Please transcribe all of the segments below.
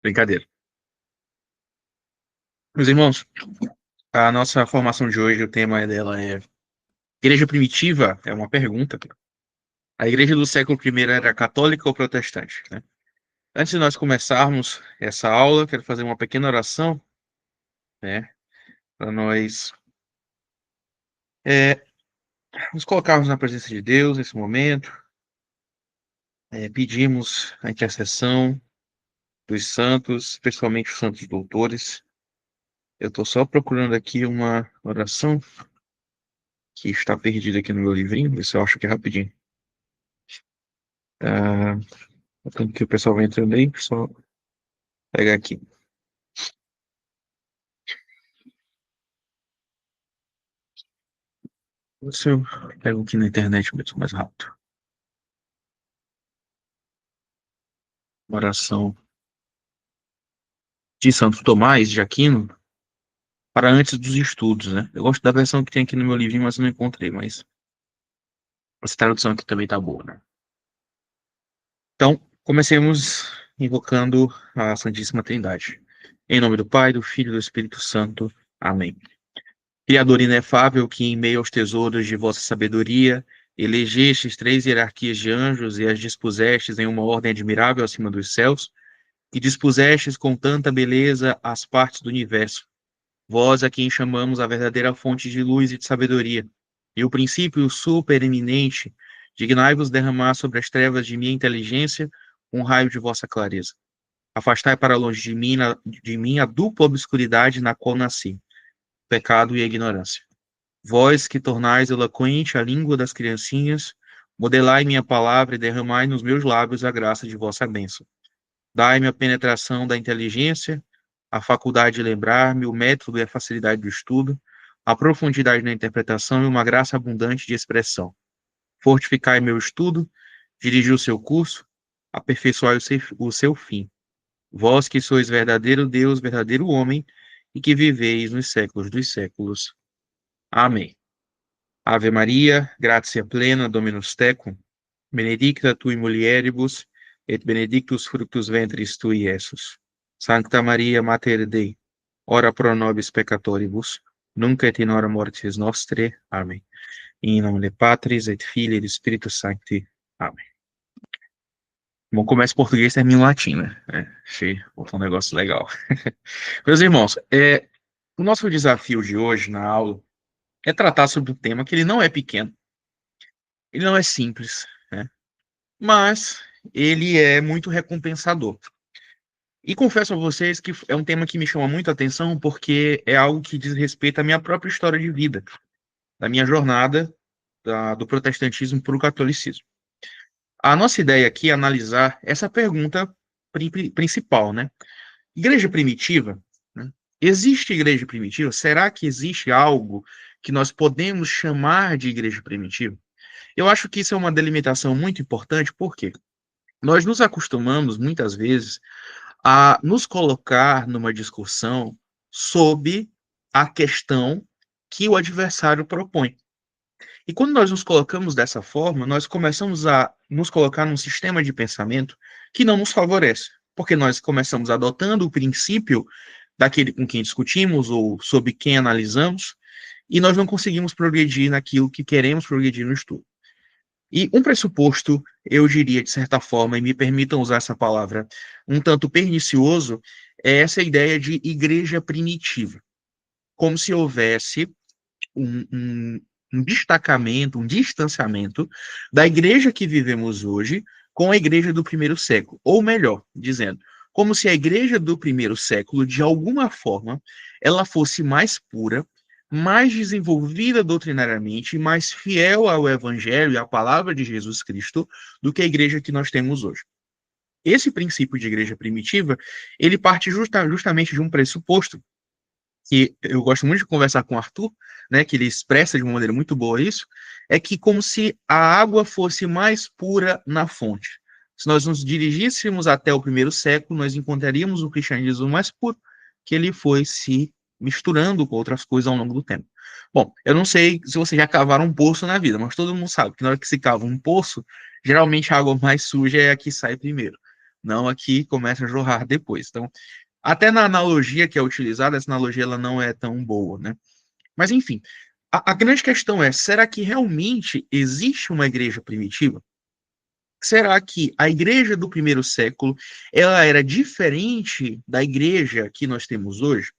Brincadeira. Meus irmãos, a nossa formação de hoje, o tema dela é Igreja Primitiva? É uma pergunta. A igreja do século I era católica ou protestante, né? Antes de nós começarmos essa aula, quero fazer uma pequena oração, né? Para nós é, nos colocarmos na presença de Deus nesse momento. Pedimos a intercessão dos santos, especialmente os santos doutores. Eu estou só procurando aqui uma oração que está perdida aqui no meu livrinho, ver se eu acho que é rapidinho. Ah, tanto que o pessoal vai entrando aí, só pegar aqui. Se eu pego aqui na internet mesmo, mais rápido. Oração de Santo Tomás de Aquino para antes dos estudos, né? Eu gosto da versão que tem aqui no meu livrinho, mas eu não encontrei, mas essa tradução aqui também tá boa, né? Então, comecemos invocando a Santíssima Trindade. Em nome do Pai, do Filho e do Espírito Santo. Amém. Criador inefável, que em meio aos tesouros de vossa sabedoria elegestes três hierarquias de anjos e as dispusestes em uma ordem admirável acima dos céus, e dispusestes com tanta beleza as partes do universo, vós a quem chamamos a verdadeira fonte de luz e de sabedoria, e o princípio supereminente, dignai-vos derramar sobre as trevas de minha inteligência um raio de vossa clareza. Afastai para longe de mim a dupla obscuridade na qual nasci, pecado e a ignorância. Vós que tornais eloquente a língua das criancinhas, modelai minha palavra e derramai nos meus lábios a graça de vossa bênção. Dai-me a penetração da inteligência, a faculdade de lembrar-me, o método e a facilidade do estudo, a profundidade na interpretação e uma graça abundante de expressão. Fortificai meu estudo, dirigi o seu curso, aperfeiçoai o seu fim. Vós que sois verdadeiro Deus, verdadeiro homem, e que viveis nos séculos dos séculos. Amém. Ave Maria, gratia plena, Dominus tecum, benedicta tui mulieribus, et benedictus fructus ventris tui, Iesus. Sancta Maria, Mater Dei, ora pro nobis peccatoribus, nunc et in hora mortis nostre. Amém. Em nome de Patris et Filii et Spiritus Sancti. Amém. Bom, começa em português e termina em latim, né? Achei um negócio legal. Meus irmãos, o nosso desafio de hoje na aula é tratar sobre um tema que ele não é pequeno, ele não é simples, né? Mas ele é muito recompensador. E confesso a vocês que é um tema que me chama muito a atenção porque é algo que diz respeito à minha própria história de vida, da minha jornada do protestantismo para o catolicismo. A nossa ideia aqui é analisar essa pergunta principal, né? Igreja primitiva, né? Existe igreja primitiva? Será que existe algo que nós podemos chamar de igreja primitiva? Eu acho que isso é uma delimitação muito importante, porque nós nos acostumamos, muitas vezes, a nos colocar numa discussão sob a questão que o adversário propõe. E quando nós nos colocamos dessa forma, nós começamos a nos colocar num sistema de pensamento que não nos favorece, porque nós começamos adotando o princípio daquele com quem discutimos ou sobre quem analisamos, e nós não conseguimos progredir naquilo que queremos progredir no estudo. E um pressuposto, eu diria, de certa forma, e me permitam usar essa palavra, um tanto pernicioso, é essa ideia de igreja primitiva. Como se houvesse um destacamento, um distanciamento da igreja que vivemos hoje com a igreja do primeiro século. Ou melhor, dizendo, como se a igreja do primeiro século, de alguma forma, ela fosse mais pura, mais desenvolvida doutrinariamente e mais fiel ao Evangelho e à palavra de Jesus Cristo do que a igreja que nós temos hoje. Esse princípio de igreja primitiva, ele parte justamente de um pressuposto que eu gosto muito de conversar com o Arthur, né, que ele expressa de uma maneira muito boa isso, é que como se a água fosse mais pura na fonte. Se nós nos dirigíssemos até o primeiro século, nós encontraríamos o cristianismo mais puro, que ele foi se misturando com outras coisas ao longo do tempo. Bom, eu não sei se vocês já cavaram um poço na vida, mas todo mundo sabe que na hora que se cava um poço, geralmente a água mais suja é a que sai primeiro. não a que começa a jorrar depois. Então, até na analogia que é utilizada, essa analogia ela não é tão boa, né? Mas, enfim, a grande questão é, será que realmente existe uma igreja primitiva? Será que a igreja do primeiro século, ela era diferente da igreja que nós temos hoje?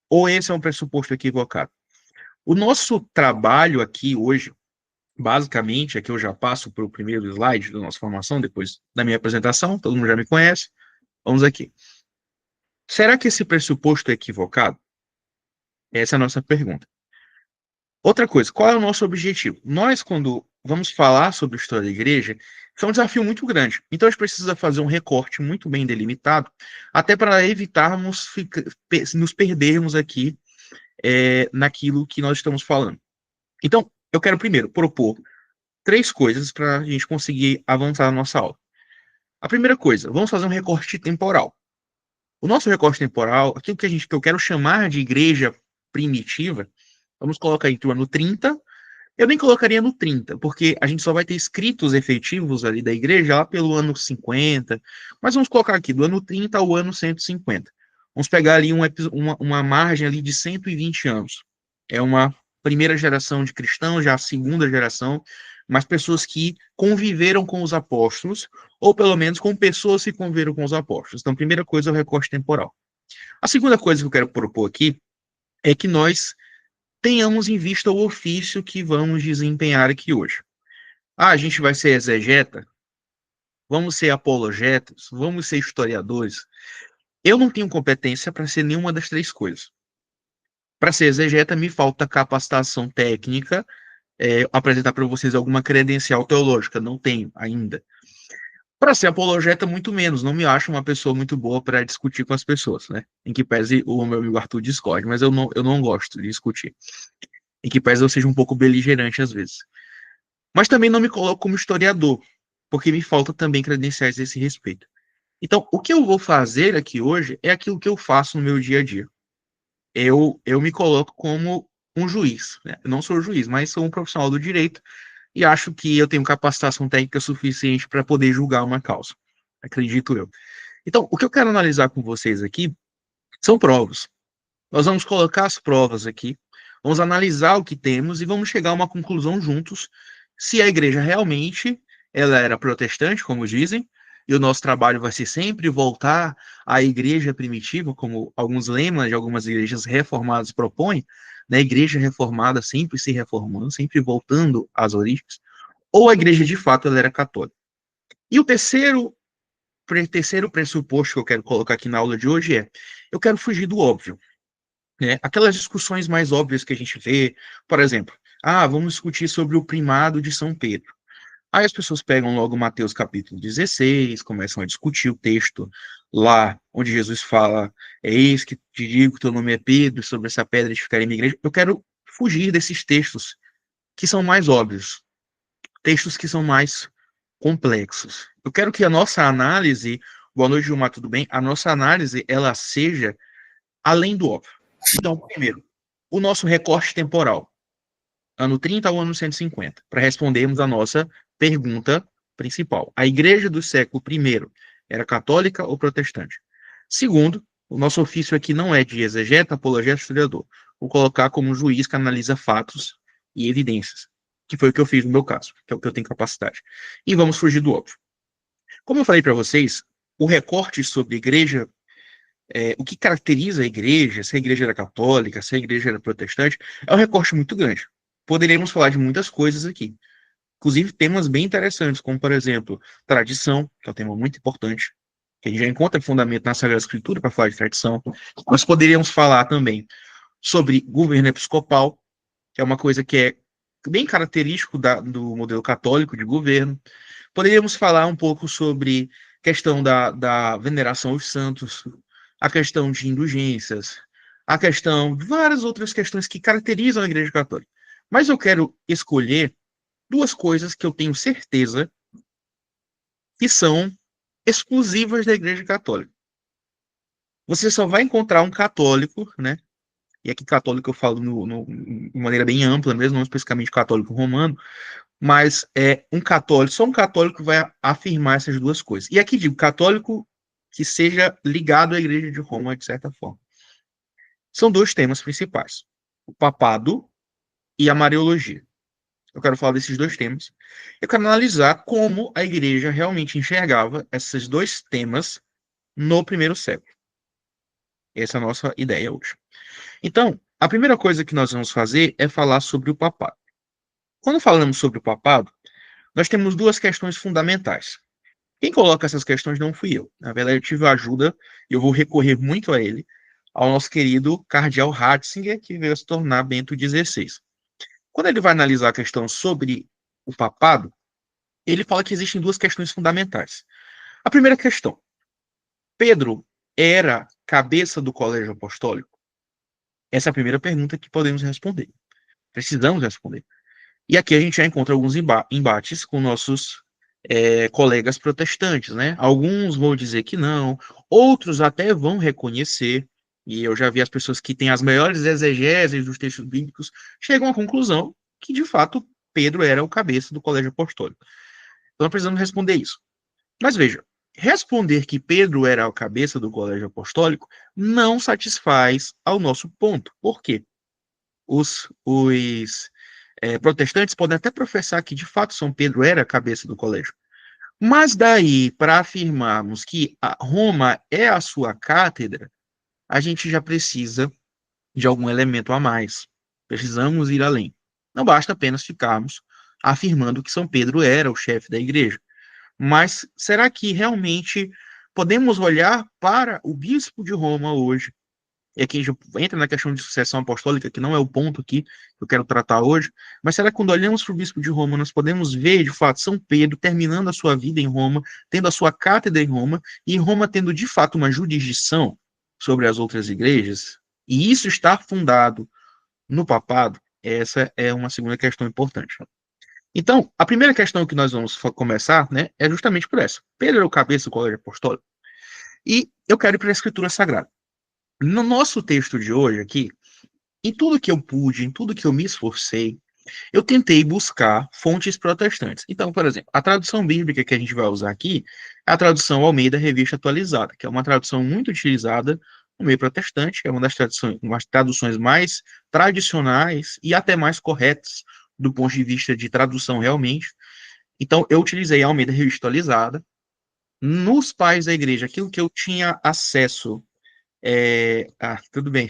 Ou esse é um pressuposto equivocado? O nosso trabalho aqui hoje, basicamente, aqui eu já passo para o primeiro slide da nossa formação, depois da minha apresentação, todo mundo já me conhece. Vamos aqui. Será que esse pressuposto é equivocado? Essa é a nossa pergunta. Outra coisa, qual é o nosso objetivo? Nós, quando vamos falar sobre a história da igreja, é um desafio muito grande. Então, a gente precisa fazer um recorte muito bem delimitado, até para evitarmos nos perdermos aqui naquilo que nós estamos falando. Então, eu quero primeiro propor três coisas para a gente conseguir avançar na nossa aula. A primeira coisa, vamos fazer um recorte temporal. O nosso recorte temporal, aquilo que eu quero chamar de igreja primitiva, vamos colocar entre o ano 30. Eu nem colocaria no 30, porque a gente só vai ter escritos efetivos ali da igreja lá pelo ano 50, mas vamos colocar aqui do ano 30 ao ano 150. Vamos pegar ali uma margem ali de 120 anos. É uma primeira geração de cristãos, já a segunda geração, mas pessoas que conviveram com os apóstolos, ou pelo menos com pessoas que conviveram com os apóstolos. Então, primeira coisa é o recorte temporal. A segunda coisa que eu quero propor aqui é que nós tenhamos em vista o ofício que vamos desempenhar aqui hoje. Ah, a gente vai ser exegeta? Vamos ser apologetas? Vamos ser historiadores? Eu não tenho competência para ser nenhuma das três coisas. Para ser exegeta, me falta capacitação técnica, apresentar para vocês alguma credencial teológica. Não tenho ainda. Para ser apologeta, muito menos. Não me acho uma pessoa muito boa para discutir com as pessoas, né? Em que pese o meu amigo Arthur discorde, mas eu não gosto de discutir. Em que pese eu seja um pouco beligerante às vezes. Mas também não me coloco como historiador, porque me falta também credenciais a esse respeito. Então, o que eu vou fazer aqui hoje é aquilo que eu faço no meu dia a dia. Eu me coloco como um juiz, né? Eu não sou juiz, mas sou um profissional do direito e acho que eu tenho capacitação técnica suficiente para poder julgar uma causa. Acredito eu. Então, o que eu quero analisar com vocês aqui são provas. Nós vamos colocar as provas aqui, vamos analisar o que temos e vamos chegar a uma conclusão juntos se a igreja realmente ela era protestante, como dizem, e o nosso trabalho vai ser sempre voltar à igreja primitiva, como alguns lemas de algumas igrejas reformadas propõem, né? A igreja reformada sempre se reformando, sempre voltando às origens, ou a igreja de fato ela era católica. E o terceiro pressuposto que eu quero colocar aqui na aula de hoje é: eu quero fugir do óbvio, né? Aquelas discussões mais óbvias que a gente vê, por exemplo, vamos discutir sobre o primado de São Pedro. Aí as pessoas pegam logo Mateus capítulo 16, começam a discutir o texto lá onde Jesus fala: eis que te digo que teu nome é Pedro, sobre essa pedra edificarei minha igreja. Eu quero fugir desses textos que são mais óbvios, textos que são mais complexos. Eu quero que a nossa análise, boa noite, Gilmar, tudo bem? A nossa análise, ela seja além do óbvio. Então, primeiro, o nosso recorte temporal, ano 30 ao ano 150, para respondermos a nossa pergunta principal. A igreja do século I era católica ou protestante? Segundo, o nosso ofício aqui não é de exegeta, apologeta, historiador. Vou colocar como um juiz que analisa fatos e evidências, que foi o que eu fiz no meu caso, que é o que eu tenho capacidade. E vamos fugir do óbvio. Como eu falei para vocês, o recorte sobre igreja, o que caracteriza a igreja, se a igreja era católica, se a igreja era protestante, é um recorte muito grande. Poderíamos falar de muitas coisas aqui. Inclusive temas bem interessantes, como, por exemplo, tradição, que é um tema muito importante, que a gente já encontra fundamento na Sagrada Escritura para falar de tradição. Nós poderíamos falar também sobre governo episcopal, que é uma coisa que é bem característico do modelo católico de governo. Poderíamos falar um pouco sobre questão da veneração aos santos, a questão de indulgências, a questão de várias outras questões que caracterizam a Igreja Católica. Mas eu quero escolher duas coisas que eu tenho certeza que são exclusivas da Igreja Católica. Você só vai encontrar um católico, né? E aqui católico eu falo de maneira bem ampla mesmo, não especificamente católico romano, mas é um católico, só um católico vai afirmar essas duas coisas. E aqui digo católico que seja ligado à Igreja de Roma, de certa forma. São dois temas principais: o papado e a Mariologia. Eu quero falar desses dois temas. Eu quero analisar como a Igreja realmente enxergava esses dois temas no primeiro século. Essa é a nossa ideia hoje. Então, a primeira coisa que nós vamos fazer é falar sobre o papado. Quando falamos sobre o papado, nós temos duas questões fundamentais. Quem coloca essas questões não fui eu. Na verdade, eu tive ajuda, e eu vou recorrer muito a ele, ao nosso querido cardeal Ratzinger, que veio se tornar Bento XVI. Quando ele vai analisar a questão sobre o papado, ele fala que existem duas questões fundamentais. A primeira questão: Pedro era cabeça do colégio apostólico? Essa é a primeira pergunta que podemos responder. Precisamos responder. E aqui a gente já encontra alguns embates com nossos colegas protestantes, né? Alguns vão dizer que não, outros até vão reconhecer, e eu já vi as pessoas que têm as melhores exegeses dos textos bíblicos chegam à conclusão que, de fato, Pedro era o cabeça do colégio apostólico. Então, precisamos responder isso. Mas veja, responder que Pedro era o cabeça do colégio apostólico não satisfaz ao nosso ponto. Por quê? Os protestantes podem até professar que, de fato, São Pedro era a cabeça do colégio. Mas daí, para afirmarmos que Roma é a sua cátedra, a gente já precisa de algum elemento a mais. Precisamos ir além. Não basta apenas ficarmos afirmando que São Pedro era o chefe da igreja. Mas será que realmente podemos olhar para o bispo de Roma hoje? E aqui a gente entra na questão de sucessão apostólica, que não é o ponto aqui que eu quero tratar hoje, mas será que quando olhamos para o bispo de Roma, nós podemos ver, de fato, São Pedro terminando a sua vida em Roma, tendo a sua cátedra em Roma, e Roma tendo, de fato, uma jurisdição sobre as outras igrejas? E isso está fundado no papado? Essa é uma segunda questão importante. Então, a primeira questão que nós vamos começar, né, é justamente por essa. Pedro é o cabeça do colégio apostólico. E eu quero ir para a Escritura Sagrada. No nosso texto de hoje aqui, em tudo que eu pude, em tudo que eu me esforcei, eu tentei buscar fontes protestantes. Então, por exemplo, a tradução bíblica que a gente vai usar aqui é a tradução Almeida Revista Atualizada, que é uma tradução muito utilizada no meio protestante, é uma das traduções mais tradicionais e até mais corretas do ponto de vista de tradução realmente. Então, eu utilizei a Almeida Revista Atualizada. Nos pais da igreja, aquilo que eu tinha acesso tudo bem.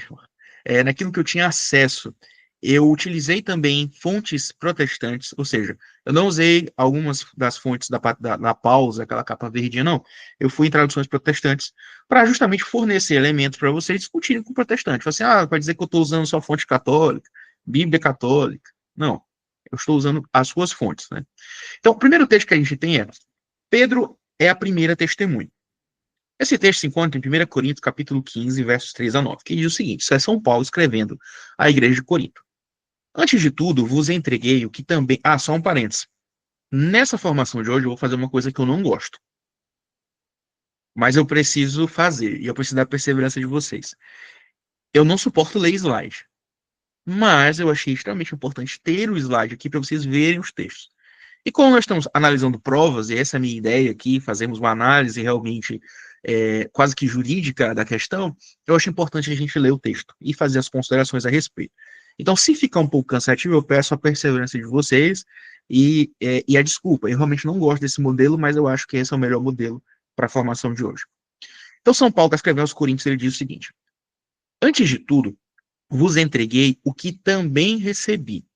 Naquilo que eu tinha acesso, eu utilizei também fontes protestantes, ou seja, eu não usei algumas das fontes da pausa, aquela capa verdinha, não. Eu fui em traduções protestantes para justamente fornecer elementos para vocês discutirem com o protestante. Assim, vai dizer que eu estou usando só fonte católica, Bíblia católica. Não, eu estou usando as suas fontes, né? Então, o primeiro texto que a gente tem é: Pedro é a primeira testemunha. Esse texto se encontra em 1 Coríntios, capítulo 15, versos 3 a 9, que diz o seguinte: isso é São Paulo escrevendo à igreja de Corinto. Antes de tudo, vos entreguei o que também. Só um parênteses. Nessa formação de hoje, eu vou fazer uma coisa que eu não gosto. Mas eu preciso fazer, e eu preciso da perseverança de vocês. Eu não suporto ler slide. Mas eu achei extremamente importante ter o slide aqui para vocês verem os textos. E como nós estamos analisando provas, e essa é a minha ideia aqui, fazemos uma análise realmente quase que jurídica da questão, eu acho importante a gente ler o texto e fazer as considerações a respeito. Então, se ficar um pouco cansativo, eu peço a perseverança de vocês e a desculpa. Eu realmente não gosto desse modelo, mas eu acho que esse é o melhor modelo para a formação de hoje. Então, São Paulo está escrevendo aos Coríntios, ele diz o seguinte: antes de tudo, vos entreguei o que também recebi.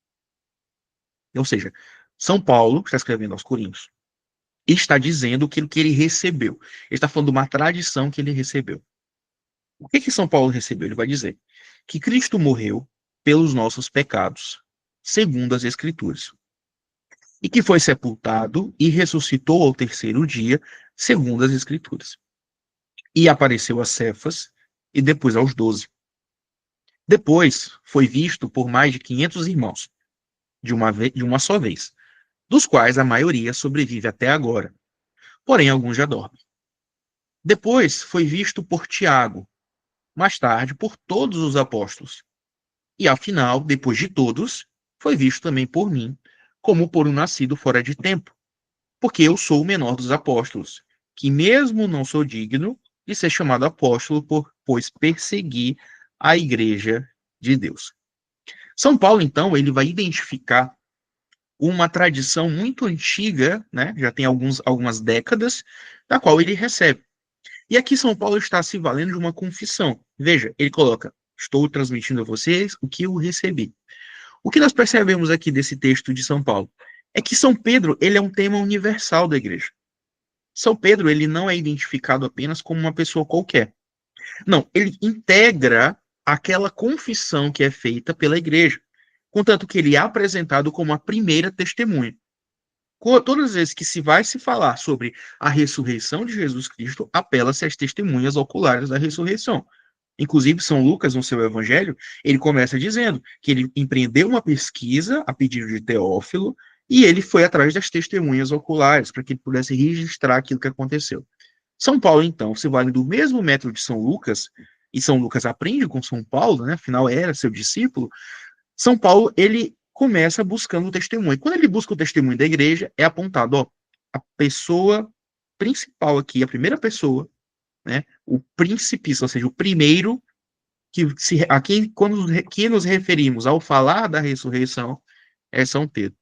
Ou seja, São Paulo está escrevendo aos Coríntios e está dizendo aquilo que ele recebeu. Ele está falando de uma tradição que ele recebeu. O que São Paulo recebeu? Ele vai dizer que Cristo morreu pelos nossos pecados, segundo as Escrituras, e que foi sepultado e ressuscitou ao terceiro dia, segundo as Escrituras, e apareceu a Cefas e depois aos 12. Depois foi visto por mais de 500 irmãos, de uma só vez, dos quais a maioria sobrevive até agora, porém alguns já dormem. Depois foi visto por Tiago, mais tarde por todos os apóstolos. E, afinal, depois de todos, foi visto também por mim, como por um nascido fora de tempo, porque eu sou o menor dos apóstolos, que mesmo não sou digno de ser chamado apóstolo, pois persegui a igreja de Deus. São Paulo, então, ele vai identificar uma tradição muito antiga, né? Já tem algumas décadas, da qual ele recebe. E aqui São Paulo está se valendo de uma confissão. Veja, ele coloca: estou transmitindo a vocês o que eu recebi. O que nós percebemos aqui desse texto de São Paulo é que São Pedro, ele é um tema universal da igreja. São Pedro, ele não é identificado apenas como uma pessoa qualquer. Não, ele integra aquela confissão que é feita pela igreja, contanto que ele é apresentado como a primeira testemunha. Todas as vezes que se vai se falar sobre a ressurreição de Jesus Cristo, apela-se às testemunhas oculares da ressurreição. Inclusive, São Lucas, no seu evangelho, ele começa dizendo que ele empreendeu uma pesquisa a pedido de Teófilo e ele foi atrás das testemunhas oculares para que ele pudesse registrar aquilo que aconteceu. São Paulo, então, se vale do mesmo método de São Lucas, e São Lucas aprende com São Paulo, né? Afinal era seu discípulo. São Paulo, ele começa buscando o testemunho. E quando ele busca o testemunho da igreja, é apontado, ó, a pessoa principal aqui, a primeira pessoa, né? O principista, ou seja, o primeiro a quem quando que nos referimos ao falar da ressurreição é São Pedro.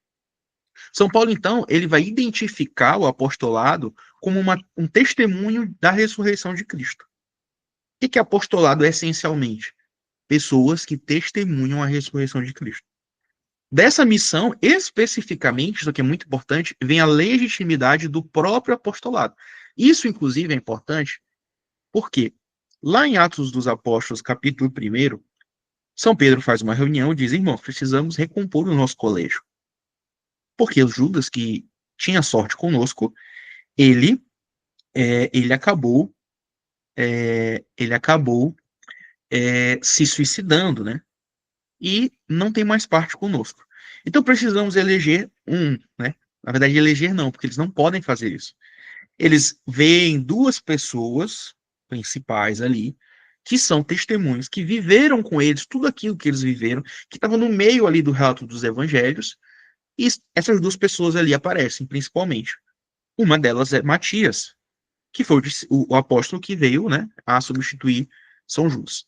São Paulo, então, ele vai identificar o apostolado como um testemunho da ressurreição de Cristo. O que é apostolado essencialmente? Pessoas que testemunham a ressurreição de Cristo. Dessa missão, especificamente, isso aqui é muito importante, vem a legitimidade do próprio apostolado. Isso, inclusive, é importante porque lá em Atos dos Apóstolos, capítulo 1, São Pedro faz uma reunião e diz: irmãos, precisamos recompor o nosso colégio. Porque o Judas, que tinha sorte conosco, ele, ele acabou, se suicidando, né? E não tem mais parte conosco. Então precisamos eleger né? Na verdade, eleger não, porque eles não podem fazer isso. Eles veem duas pessoas principais ali, que são testemunhos, que viveram com eles tudo aquilo que eles viveram, que estavam no meio ali do relato dos evangelhos, e essas duas pessoas ali aparecem, principalmente. Uma delas é Matias, que foi o apóstolo que veio, né, a substituir São Judas.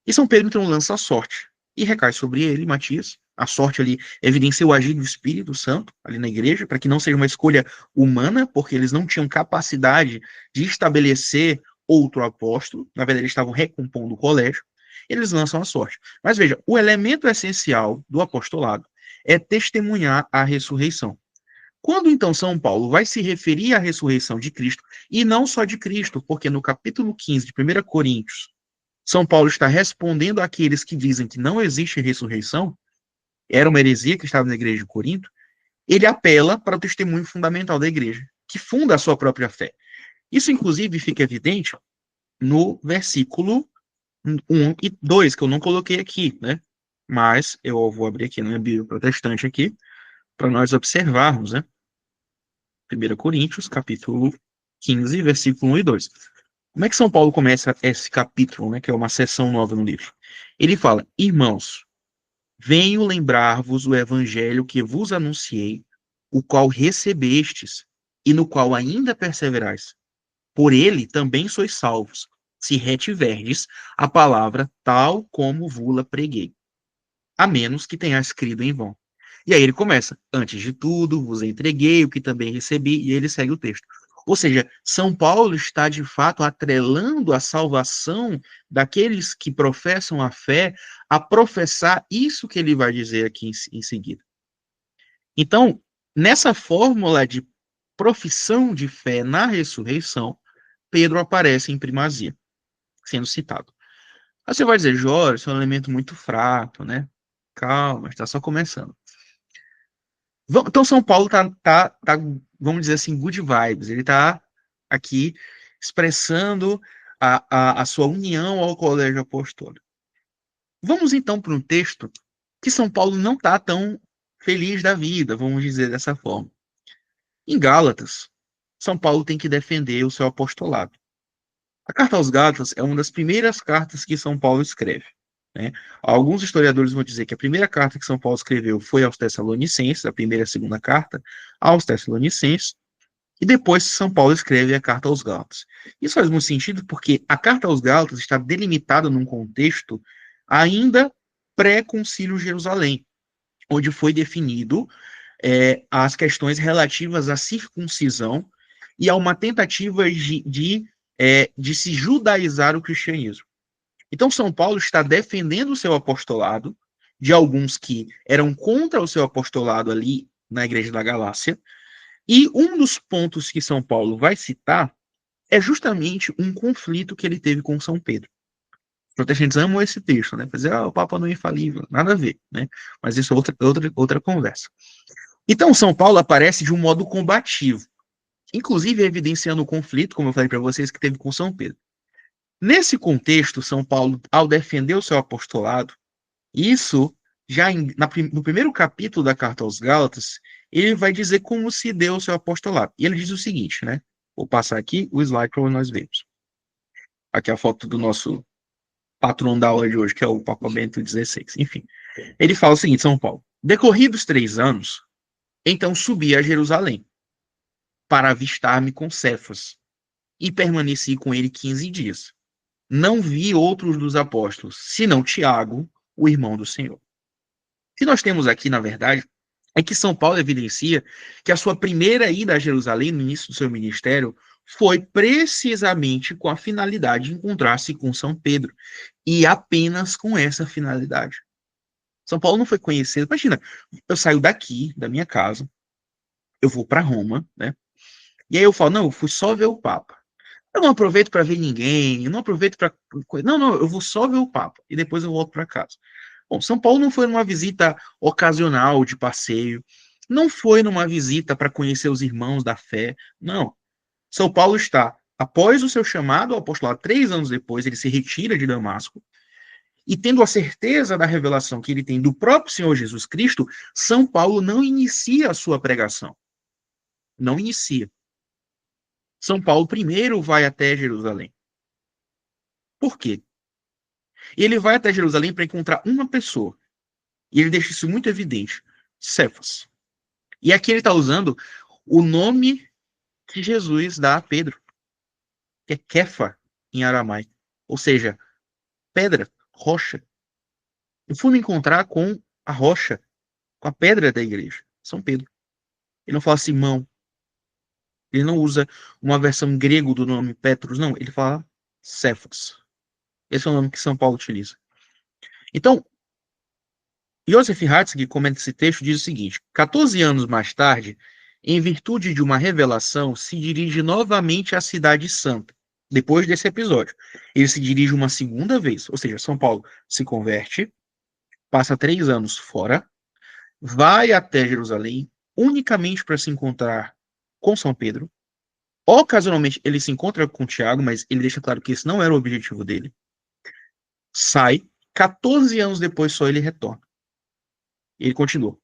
E São Pedro, então, lança a sorte. E recai sobre ele, Matias. A sorte ali evidencia o agir do Espírito Santo ali na igreja, para que não seja uma escolha humana, porque eles não tinham capacidade de estabelecer outro apóstolo. Na verdade, eles estavam recompondo o colégio. Eles lançam a sorte. Mas veja, o elemento essencial do apostolado é testemunhar a ressurreição. Quando então São Paulo vai se referir à ressurreição de Cristo, e não só de Cristo, porque no capítulo 15 de 1 Coríntios, São Paulo está respondendo àqueles que dizem que não existe ressurreição, era uma heresia que estava na igreja de Corinto, ele apela para o testemunho fundamental da igreja, que funda a sua própria fé. Isso, inclusive, fica evidente no versículo 1 e 2, que eu não coloquei aqui, né? Mas eu vou abrir aqui na minha Bíblia protestante aqui, para nós observarmos, né? 1 Coríntios, capítulo 15, versículo 1 e 2. Como é que São Paulo começa esse capítulo, né, que é uma seção nova no livro? Ele fala: irmãos, venho lembrar-vos o evangelho que vos anunciei, o qual recebestes e no qual ainda perseverais. Por ele também sois salvos, se retiverdes a palavra tal como vos-la preguei, a menos que tenhas crido em vão. E aí ele começa: antes de tudo, vos entreguei o que também recebi, e ele segue o texto. Ou seja, São Paulo está de fato atrelando a salvação daqueles que professam a fé a professar isso que ele vai dizer aqui em seguida. Então, nessa fórmula de profissão de fé na ressurreição, Pedro aparece em primazia, sendo citado. Aí você vai dizer: Jorge, isso é um elemento muito fraco, né? Calma, está só começando. Então, São Paulo tá, vamos dizer assim, good vibes. Ele está aqui expressando a sua união ao colégio apostólico. Vamos então para um texto que São Paulo não está tão feliz da vida, vamos dizer dessa forma. Em Gálatas, São Paulo tem que defender o seu apostolado. A carta aos Gálatas é uma das primeiras cartas que São Paulo escreve, né? Alguns historiadores vão dizer que a primeira carta que São Paulo escreveu foi aos Tessalonicenses, a primeira e a segunda carta aos Tessalonicenses, e depois São Paulo escreve a carta aos Gálatas. Isso faz muito sentido porque a carta aos Gálatas está delimitada num contexto ainda pré-concílio Jerusalém, onde foi definido as questões relativas à circuncisão e a uma tentativa de se judaizar o cristianismo. Então, São Paulo está defendendo o seu apostolado de alguns que eram contra o seu apostolado ali na Igreja da Galácia, e um dos pontos que São Paulo vai citar é justamente um conflito que ele teve com São Pedro. Os protestantes amam esse texto, né? Dizer, o Papa não é infalível, nada a ver, né? Mas isso é outra conversa. Então, São Paulo aparece de um modo combativo, inclusive evidenciando o conflito, como eu falei para vocês, que teve com São Pedro. Nesse contexto, São Paulo, ao defender o seu apostolado, isso já no primeiro capítulo da carta aos Gálatas, ele vai dizer como se deu o seu apostolado. E ele diz o seguinte, né? Vou passar aqui o slide para nós vermos. Aqui a foto do nosso patrão da aula de hoje, que é o Papa Bento XVI. Enfim, ele fala o seguinte, São Paulo. Decorridos 3 anos, então subi a Jerusalém para avistar-me com Cefas e permaneci com ele 15 dias. Não vi outros dos apóstolos, senão Tiago, o irmão do Senhor. O que nós temos aqui, na verdade, é que São Paulo evidencia que a sua primeira ida a Jerusalém, no início do seu ministério, foi precisamente com a finalidade de encontrar-se com São Pedro. E apenas com essa finalidade. São Paulo não foi conhecido. Imagina, eu saio daqui, da minha casa, eu vou para Roma, né? E aí eu falo, não, eu fui só ver o Papa. Eu não aproveito para ver ninguém, eu não aproveito para. Não, eu vou só ver o Papa e depois eu volto para casa. Bom, São Paulo não foi numa visita ocasional de passeio, não foi numa visita para conhecer os irmãos da fé, não. São Paulo está, após o seu chamado ao apostolado, 3 anos depois, ele se retira de Damasco, e tendo a certeza da revelação que ele tem do próprio Senhor Jesus Cristo, São Paulo não inicia a sua pregação. Não inicia. São Paulo primeiro vai até Jerusalém. Por quê? Ele vai até Jerusalém para encontrar uma pessoa. E ele deixa isso muito evidente. Cefas. E aqui ele está usando o nome que Jesus dá a Pedro, que é Kefa, em aramaico. Ou seja, pedra, rocha. Eu fui me encontrar com a rocha, com a pedra da igreja, São Pedro. Ele não fala Simão. Ele não usa uma versão grego do nome Petrus, não. Ele fala Cefas. Esse é o nome que São Paulo utiliza. Então, Joseph Ratzinger comenta esse texto, diz o seguinte: 14 anos mais tarde, em virtude de uma revelação, se dirige novamente à Cidade Santa. Depois desse episódio, ele se dirige uma segunda vez, ou seja, São Paulo se converte, passa 3 anos fora, vai até Jerusalém unicamente para se encontrar com São Pedro. Ocasionalmente ele se encontra com Tiago, mas ele deixa claro que esse não era o objetivo dele. Sai, 14 anos depois só ele retorna. Ele continua.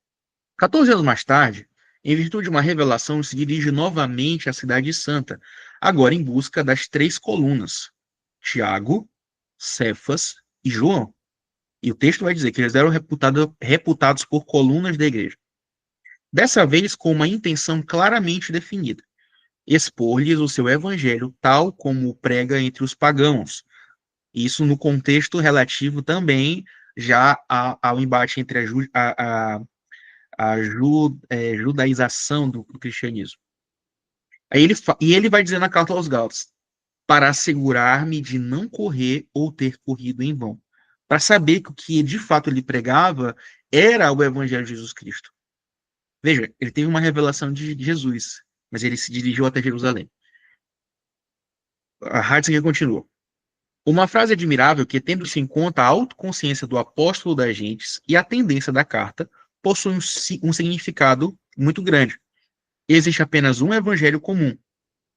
14 anos mais tarde, em virtude de uma revelação, se dirige novamente à Cidade Santa, agora em busca das 3 colunas: Tiago, Cefas e João. E o texto vai dizer que eles eram reputados por colunas da igreja. Dessa vez com uma intenção claramente definida: expor-lhes o seu evangelho tal como o prega entre os pagãos. Isso no contexto relativo também já ao embate entre a judaização do cristianismo. Aí ele vai dizer na carta aos Gálatas: para assegurar-me de não correr ou ter corrido em vão. Para saber que o que de fato ele pregava era o evangelho de Jesus Cristo. Veja, ele teve uma revelação de Jesus, mas ele se dirigiu até Jerusalém. A Ratzinger continua. Uma frase admirável que, tendo-se em conta a autoconsciência do apóstolo das gentes e a tendência da carta, possui um significado muito grande. Existe apenas um evangelho comum,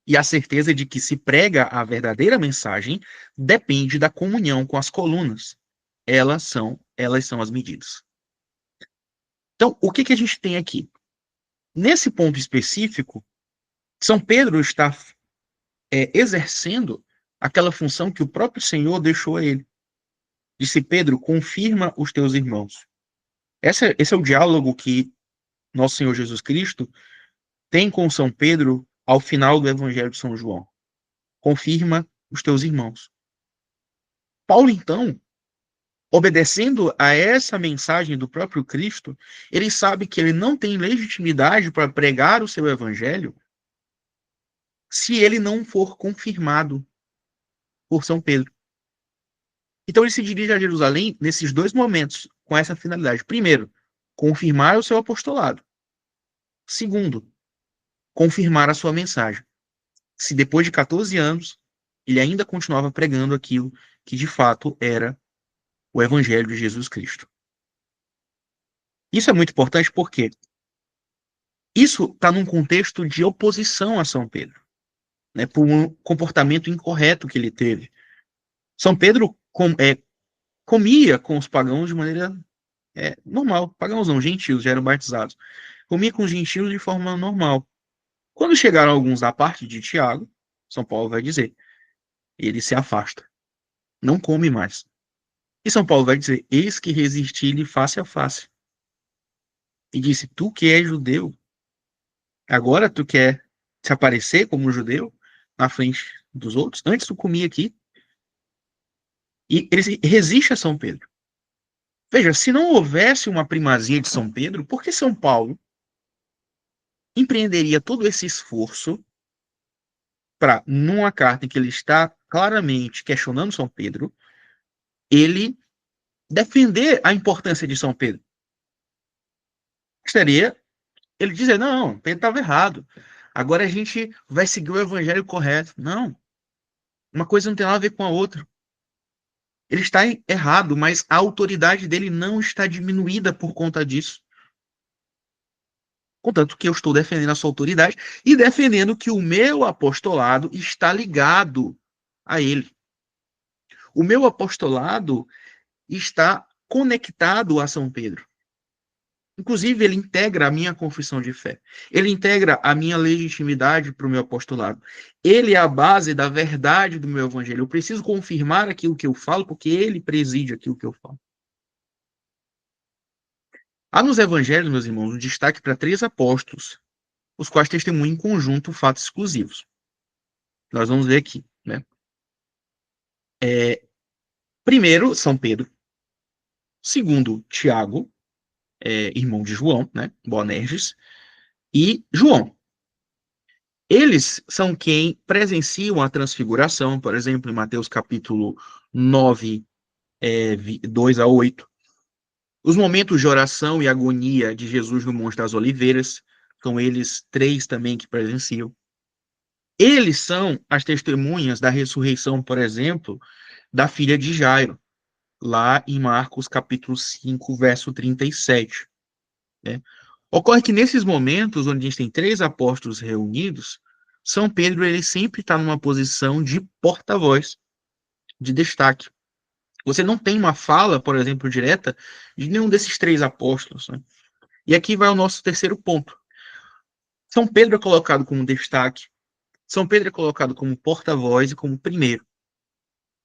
e a certeza de que se prega a verdadeira mensagem depende da comunhão com as colunas. Elas são as medidas. Então, o que a gente tem aqui? Nesse ponto específico, São Pedro está exercendo aquela função que o próprio Senhor deixou a ele. Disse Pedro: confirma os teus irmãos. Esse é o diálogo que nosso Senhor Jesus Cristo tem com São Pedro ao final do Evangelho de São João. Confirma os teus irmãos. Paulo, então, obedecendo a essa mensagem do próprio Cristo, ele sabe que ele não tem legitimidade para pregar o seu evangelho se ele não for confirmado por São Pedro. Então ele se dirige a Jerusalém nesses dois momentos, com essa finalidade. Primeiro, confirmar o seu apostolado. Segundo, confirmar a sua mensagem. Se depois de 14 anos ele ainda continuava pregando aquilo que de fato era o evangelho de Jesus Cristo. Isso é muito importante porque isso está num contexto de oposição a São Pedro, né, por um comportamento incorreto que ele teve. São Pedro comia com os pagãos de maneira normal. Pagãos não, gentios, já eram batizados. Comia com os gentios de forma normal. Quando chegaram alguns da parte de Tiago, São Paulo vai dizer, ele se afasta. Não come mais. E São Paulo vai dizer, eis que resisti-lhe face a face. E disse, tu que és judeu, agora tu quer se aparecer como judeu na frente dos outros? Antes tu comia aqui. E ele resiste a São Pedro. Veja, se não houvesse uma primazia de São Pedro, por que São Paulo empreenderia todo esse esforço para, numa carta em que ele está claramente questionando São Pedro, ele defender a importância de São Pedro? Seria ele dizer, não, Pedro estava errado. Agora a gente vai seguir o evangelho correto. Não. Uma coisa não tem nada a ver com a outra. Ele está errado, mas a autoridade dele não está diminuída por conta disso. Contanto que eu estou defendendo a sua autoridade e defendendo que o meu apostolado está ligado a ele. O meu apostolado está conectado a São Pedro. Inclusive, ele integra a minha confissão de fé. Ele integra a minha legitimidade para o meu apostolado. Ele é a base da verdade do meu evangelho. Eu preciso confirmar aquilo que eu falo, porque ele preside aquilo que eu falo. Há nos evangelhos, meus irmãos, um destaque para 3 apóstolos, os quais testemunham em conjunto fatos exclusivos. Nós vamos ver aqui, né? Primeiro, São Pedro. Segundo, Tiago, irmão de João, né? Boanerges. E João. Eles são quem presenciam a transfiguração, por exemplo, em Mateus capítulo 9, 2 a 8. Os momentos de oração e agonia de Jesus no Monte das Oliveiras, são eles 3 também que presenciam. Eles são as testemunhas da ressurreição, por exemplo, da filha de Jairo, lá em Marcos capítulo 5, verso 37. Né? Ocorre que nesses momentos, onde a gente tem 3 apóstolos reunidos, São Pedro ele sempre está numa posição de porta-voz, de destaque. Você não tem uma fala, por exemplo, direta de nenhum desses 3 apóstolos. Né? E aqui vai o nosso terceiro ponto. São Pedro é colocado como destaque, São Pedro é colocado como porta-voz e como primeiro.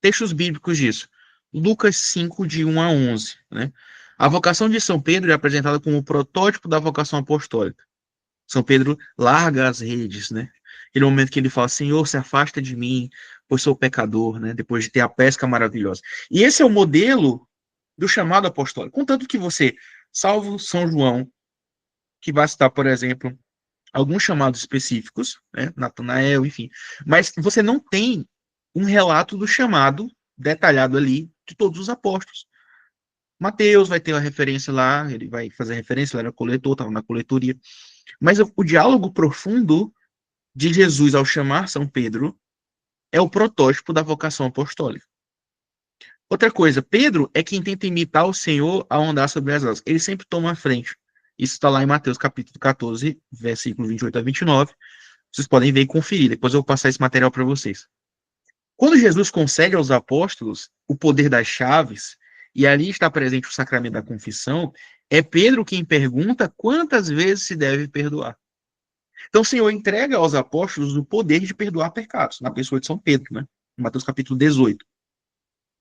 Textos bíblicos disso. Lucas 5, de 1 a 11. Né? A vocação de São Pedro é apresentada como o protótipo da vocação apostólica. São Pedro larga as redes, né? Aquele momento que ele fala, Senhor, se afasta de mim, pois sou pecador, né? Depois de ter a pesca maravilhosa. E esse é o modelo do chamado apostólico. Contanto que você, salvo São João, que vai citar, por exemplo, alguns chamados específicos, né? Natanael, enfim. Mas você não tem um relato do chamado detalhado ali de todos os apóstolos. Mateus vai ter uma referência lá, ele vai fazer referência, ele era coletor, estava na coletoria. Mas o diálogo profundo de Jesus ao chamar São Pedro é o protótipo da vocação apostólica. Outra coisa, Pedro é quem tenta imitar o Senhor ao andar sobre as águas. Ele sempre toma a frente. Isso está lá em Mateus capítulo 14, versículo 28 a 29. Vocês podem ver e conferir. Depois eu vou passar esse material para vocês. Quando Jesus concede aos apóstolos o poder das chaves, e ali está presente o sacramento da confissão, é Pedro quem pergunta quantas vezes se deve perdoar. Então o Senhor entrega aos apóstolos o poder de perdoar pecados, na pessoa de São Pedro, né? Em Mateus capítulo 18.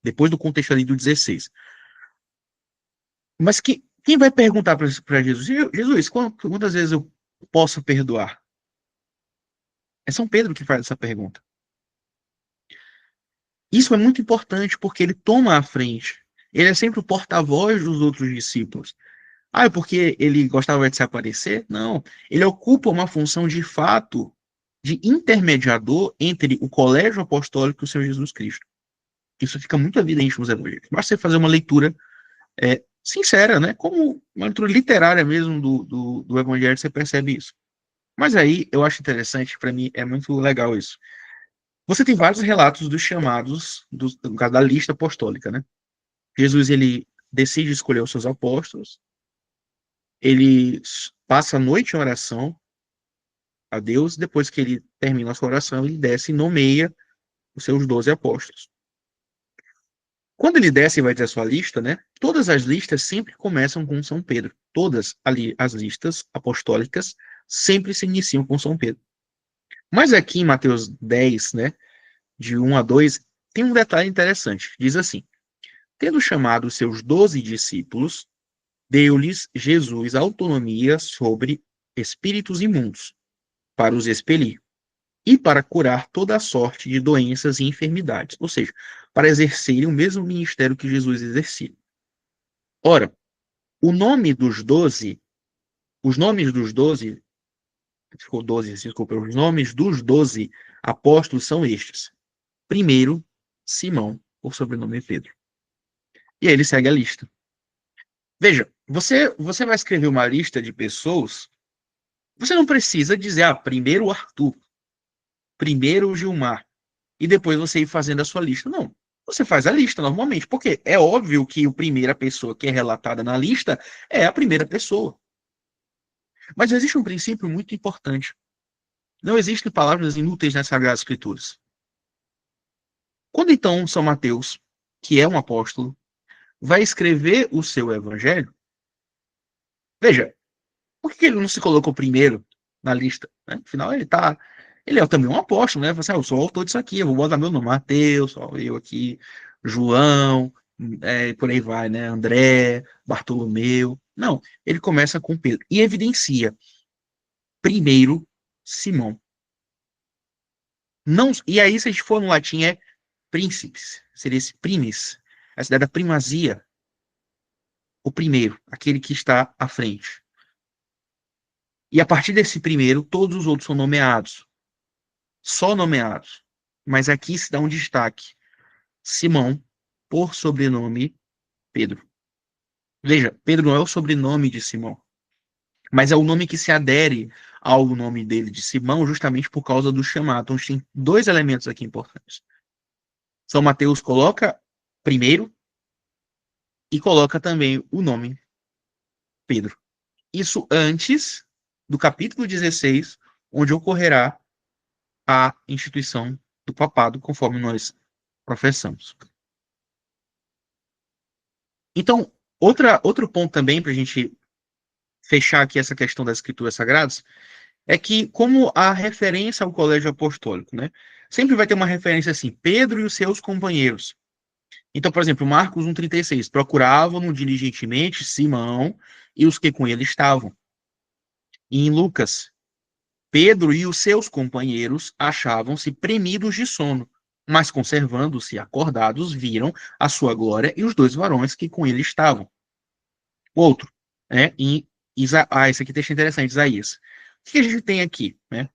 depois do contexto ali do 16. Mas quem vai perguntar para Jesus? Jesus, quantas vezes eu posso perdoar? É São Pedro que faz essa pergunta. Isso é muito importante porque ele toma a frente. Ele é sempre o porta-voz dos outros discípulos. Ah, é porque ele gostava de se aparecer? Não. Ele ocupa uma função de fato de intermediador entre o colégio apostólico e o Senhor Jesus Cristo. Isso fica muito evidente nos evangelhos. Basta você fazer uma leitura sincera, né? Como uma leitura literária mesmo do evangelho, você percebe isso. Mas aí eu acho interessante, para mim é muito legal isso. Você tem vários relatos dos chamados, no caso da lista apostólica, né? Jesus, ele decide escolher os seus apóstolos, ele passa a noite em oração a Deus, depois que ele termina a sua oração, ele desce e nomeia os seus 12 apóstolos. Quando ele desce e vai ter a sua lista, né? Todas as listas sempre começam com São Pedro. Todas ali as listas apostólicas sempre se iniciam com São Pedro. Mas aqui em Mateus 10, né, de 1 a 2, tem um detalhe interessante. Diz assim: tendo chamado os seus 12 discípulos, deu-lhes Jesus autonomia sobre espíritos imundos, para os expelir, e para curar toda a sorte de doenças e enfermidades, ou seja, para exercerem o mesmo ministério que Jesus exercia. Ora, o nome dos 12, os nomes dos 12, ficou 12, desculpa, os nomes dos 12 apóstolos são estes. Primeiro, Simão, por sobrenome Pedro. E aí ele segue a lista. Veja, você vai escrever uma lista de pessoas, você não precisa dizer, primeiro o Arthur, primeiro o Gilmar, e depois você ir fazendo a sua lista. Não. Você faz a lista normalmente, porque é óbvio que a primeira pessoa que é relatada na lista é a primeira pessoa. Mas existe um princípio muito importante. Não existem palavras inúteis nas Sagradas Escrituras. Quando então São Mateus, que é um apóstolo, vai escrever o seu evangelho, veja, por que ele não se colocou primeiro na lista? Né? Afinal, ele é também um apóstolo, né? Você, eu sou o autor disso aqui, eu vou botar meu nome, Mateus, eu aqui, João, por aí vai, né? André, Bartolomeu. Não, ele começa com Pedro e evidencia primeiro Simão. Não, e aí, se a gente for no latim, é príncipes, seria esse primis, a cidade da primazia, o primeiro, aquele que está à frente. E a partir desse primeiro, todos os outros são nomeados. Só nomeados. Mas aqui se dá um destaque. Simão, por sobrenome Pedro. Veja, Pedro não é o sobrenome de Simão, mas é o nome que se adere ao nome dele de Simão, justamente por causa do chamado. Então, tem dois elementos aqui importantes. São Mateus coloca primeiro e coloca também o nome Pedro. Isso antes do capítulo 16, onde ocorrerá a instituição do papado, conforme nós professamos. Então, outro ponto também para a gente fechar aqui essa questão das escrituras sagradas é que, como a referência ao colégio apostólico, né? Sempre vai ter uma referência assim, Pedro e os seus companheiros. Então, por exemplo, Marcos 1,36, procuravam diligentemente Simão e os que com ele estavam. E em Lucas, Pedro e os seus companheiros achavam-se premidos de sono, mas conservando-se acordados, viram a sua glória e os dois varões que com ele estavam. Outro, né? Esse aqui é texto interessante, Isaías. O que a gente tem aqui? Né?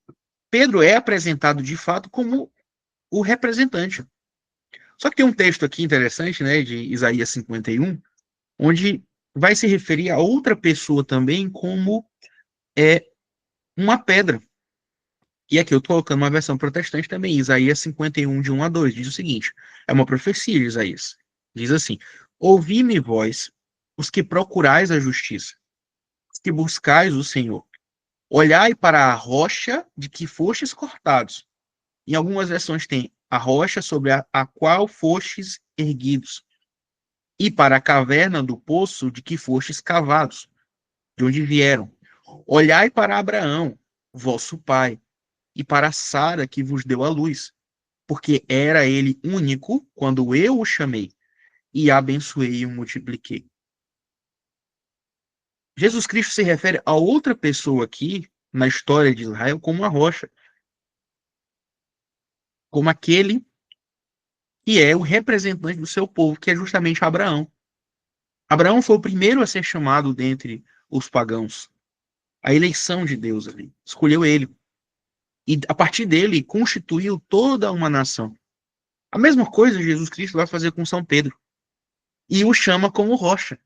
Pedro é apresentado de fato como o representante. Só que tem um texto aqui interessante, né, de Isaías 51, onde vai se referir a outra pessoa também como uma pedra. E aqui eu estou colocando uma versão protestante também, Isaías 51, de 1 a 2, diz o seguinte, é uma profecia de Isaías. Diz assim, ouvi-me vós, os que procurais a justiça, os que buscais o Senhor. Olhai para a rocha de que fostes cortados. Em algumas versões tem a rocha sobre a qual fostes erguidos, e para a caverna do poço de que fostes cavados, de onde vieram. Olhai para Abraão, vosso pai, e para Sara que vos deu a luz, porque era ele único quando eu o chamei, e abençoei e o multipliquei. Jesus Cristo se refere a outra pessoa aqui, na história de Israel, como a rocha, como aquele que é o representante do seu povo, que é justamente Abraão. Abraão foi o primeiro a ser chamado dentre os pagãos. A eleição de Deus ali. Escolheu ele. E a partir dele constituiu toda uma nação. A mesma coisa Jesus Cristo vai fazer com São Pedro. E o chama como rocha,